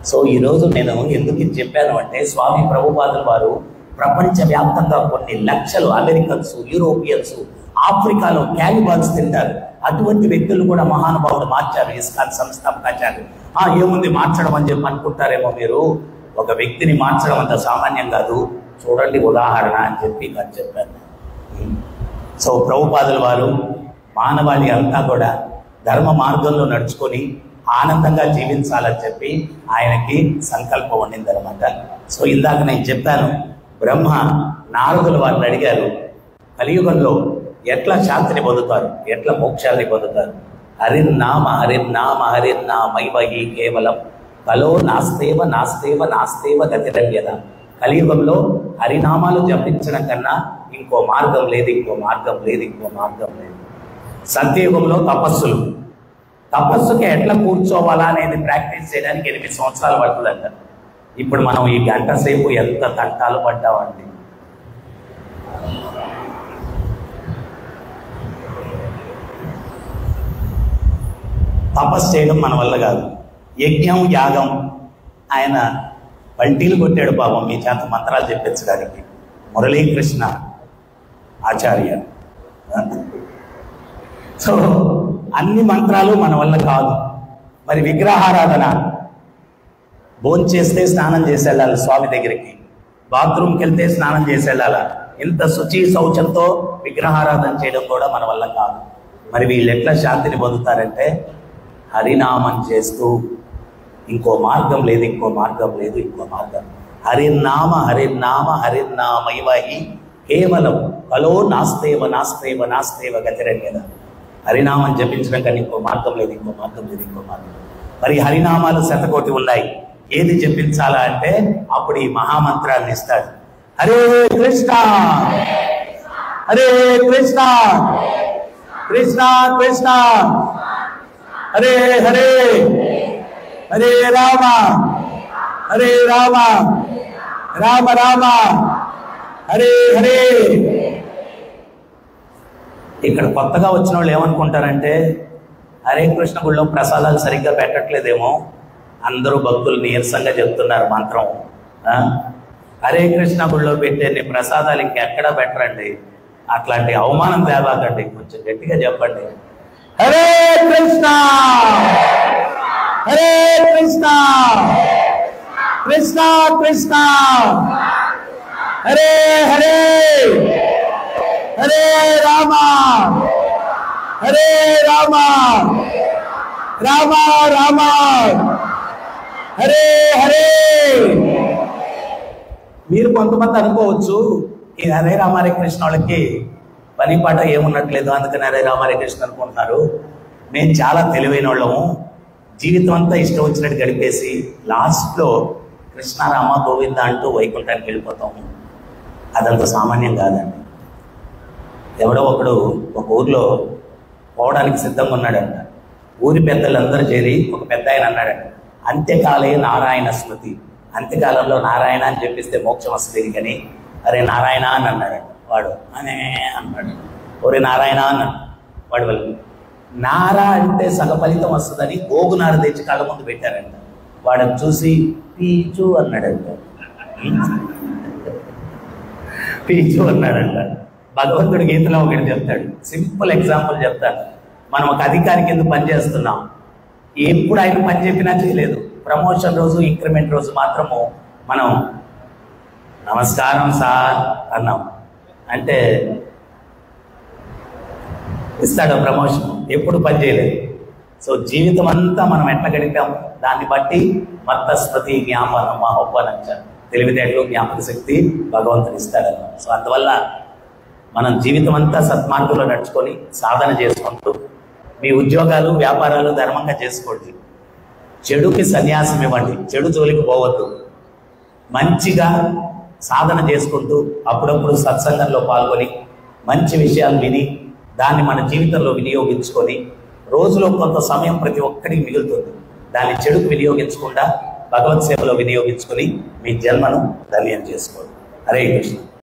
సో ఈరోజు నేను ఎందుకు చెప్పాను అంటే, స్వామి ప్రభుపాదుల వారు ప్రపంచవ్యాప్తంగా కొన్ని లక్షలు అమెరికన్స్, యూరోపియన్స్, ఆఫ్రికాలో క్యాలిబాన్స్ తింటారు. అటువంటి వ్యక్తులు కూడా మహానుభావుడు మార్చారు, ఇస్కాన్ సంస్థాపకాచార్యులు. ఏముంది మార్చడం అని చెప్పి అనుకుంటారేమో మీరు, ఒక వ్యక్తిని మార్చడం అంత సామాన్యం కాదు, చూడండి ఉదాహరణ అని చెప్పి నాకు చెప్పారు. సో ప్రభుపాదుల వారు మానవాళి అంతా కూడా ధర్మ మార్గంలో నడుచుకొని ఆనందంగా జీవించాలని చెప్పి ఆయనకి సంకల్పం ఉండిందనమాట. సో ఇందాక నేను చెప్పాను, బ్రహ్మ నారదుల వారిని అడిగారు, కలియుగంలో ఎట్లా శాంతిని పొందుతారు, ఎట్లా మోక్షాన్ని పొందుతారు? హరిర్నామ హరిర్నామ హరిర్నామైవహి కేవలం కలో నాస్తేవ నాస్తేవ నాస్తేవ గతిరవ్యద. కలియుగంలో హరినామాలు జపించడం కన్నా ఇంకో మార్గం లేదు, ఇంకో మార్గం లేదు, ఇంకో మార్గం లేదు. సత్యయుగంలో తపస్సుకి ఎట్లా కూర్చోవాలా అనేది ప్రాక్టీస్ చేయడానికి 8 సంవత్సరాలు పడుతుందంట. ఇప్పుడు మనం ఈ గంట సేపు ఎంత తంటాలు పడ్డామండి. తపస్సు చేయడం మన వల్ల కాదు. యజ్ఞం యాగం ఆయన పల్టీలు కొట్టాడు పాపం మీ చేత మంత్రాలు చెప్పించడానికి. మురళీకృష్ణ ఆచార్య. సో అన్ని మంత్రాలు మన వల్ల కాదు. మరి విగ్రహారాధన, భోంచేస్తే స్నానం చేసి వెళ్ళాలి స్వామి దగ్గరికి, బాత్రూమ్కి వెళ్తే స్నానం చేసి వెళ్ళాలి. ఇంత శుచి శౌచంతో విగ్రహారాధన చేయడం కూడా మన వల్ల కాదు. మరి వీళ్ళు ఎట్లా శాంతిని పొందుతారంటే హరినామం చేస్తూ, ఇంకో మార్గం లేదు, ఇంకో మార్గం లేదు, ఇంకో మార్గం. హరినామ హరినామ హరినామైవ హి కేవలం కలో నాస్తేవ నాస్తేవ నాస్తేవ గతిరన్యద. హరినామం జపించడం కానీ ఇంకో మార్గం లేదు, ఇంకో మార్గం లేదు, ఇంకో మార్గం. మరి హరినామాలు శతకోటి ఉన్నాయి. ఏది జపించాలా అంటే అప్పుడు ఈ మహామంత్రాన్ని ఇస్తాడు. హరే కృష్ణ హరే కృష్ణ కృష్ణ కృష్ణ హరే హరే హరే రామ హరే రామ రామ రామ హరే హరే. ఇక్కడ కొత్తగా వచ్చిన వాళ్ళు ఏమనుకుంటారంటే హరే కృష్ణ గుళ్ళో ప్రసాదాలు సరిగ్గా పెట్టట్లేదేమో, అందరూ భక్తులు నీరసంగా చెప్తున్నారు మంత్రం. హరే కృష్ణ గుళ్ళో పెట్టే ప్రసాదాలు ఇంకెక్కడా పెట్టరండి. అట్లాంటి అవమానం తేవాకండి, కొంచెం గట్టిగా చెప్పండి. హరే కృష్ణ హరే కృష్ణ కృష్ణ కృష్ణ హరే హరే హరే రామ హరే రామ రామ రామ హరే హరే. మీరు కొంతమంది అనుకోవచ్చు ఈ హరే రామ హరే కృష్ణ వాళ్ళకి పని పాట ఏమున్నట్లేదు, అందుకని హరే రామ హరే కృష్ణ అనుకుంటున్నారు. మేము చాలా తెలివైన వాళ్ళము, జీవితం అంతా ఇష్టం వచ్చినట్టు గడిపేసి లాస్ట్లో కృష్ణారామ గోవింద అంటూ వైకుంఠానికి వెళ్ళిపోతాము. అదంత సామాన్యం కాదండి. ఎవడో ఒకడు ఒక ఊర్లో పోవడానికి సిద్ధంగా ఉన్నాడంట. ఊరి పెద్దలందరూ చేరి ఒక పెద్ద ఆయన అన్నాడంట, అంత్యకాలే నారాయణ స్మృతి, అంత్యకాలంలో నారాయణ అని చెప్పిస్తే మోక్షం వస్తుంది కానీ అరే నారాయణ అని అన్నాడు. వాడు అనే అన్నాడు, ఒరే నారాయణ అన్నాడు. వాడు వాళ్ళు నారా అంటే సగ ఫలితం వస్తుందని గోగునార తెచ్చి కళ్ళ ముందు పెట్టారంట. వాడిని చూసి పీచు అన్నాడంట. పీచు అన్నాడంట. భగవంతుడి గీతలో ఒకటి చెప్తాడు, సింపుల్ ఎగ్జాంపుల్ చెప్తాడు. మనం ఒక అధికారి కింద పనిచేస్తున్నాం, ఎప్పుడు ఆయన పని చెప్పినా చేయలేదు. ప్రమోషన్ రోజు, ఇంక్రిమెంట్ రోజు మాత్రము మనం నమస్కారం సార్ అన్నాం అంటే ఇస్తాడు ప్రమోషన్, ఎప్పుడు పని చేయలేదు. సో జీవితం అంతా మనం ఎట్లా గడిపాము దాన్ని బట్టి మత్త స్మృతి జ్ఞాపనం మా ఒప్పనంచ, తెలివితేటలు జ్ఞాపక శక్తి భగవంతుడు ఇస్తాడన్నాం. సో అందువల్ల మనం జీవితం అంతా సత్మార్గంలో నడుచుకొని సాధన చేసుకుంటూ మీ ఉద్యోగాలు వ్యాపారాలు ధర్మంగా చేసుకోండి. చెడుకి సన్యాసం ఇవ్వండి, చెడు జోలికి పోవద్దు. మంచిగా సాధన చేసుకుంటూ అప్పుడప్పుడు సత్సంగంలో పాల్గొని మంచి విషయాలు విని దాన్ని మన జీవితంలో వినియోగించుకొని రోజులో కొంత సమయం ప్రతి ఒక్కరికి మిగులుతుంది. దాన్ని చెడుకు వినియోగించకుండా భగవత్ సేవలో వినియోగించుకొని మీ జన్మను ధన్యం చేసుకోండి. హరే కృష్ణ.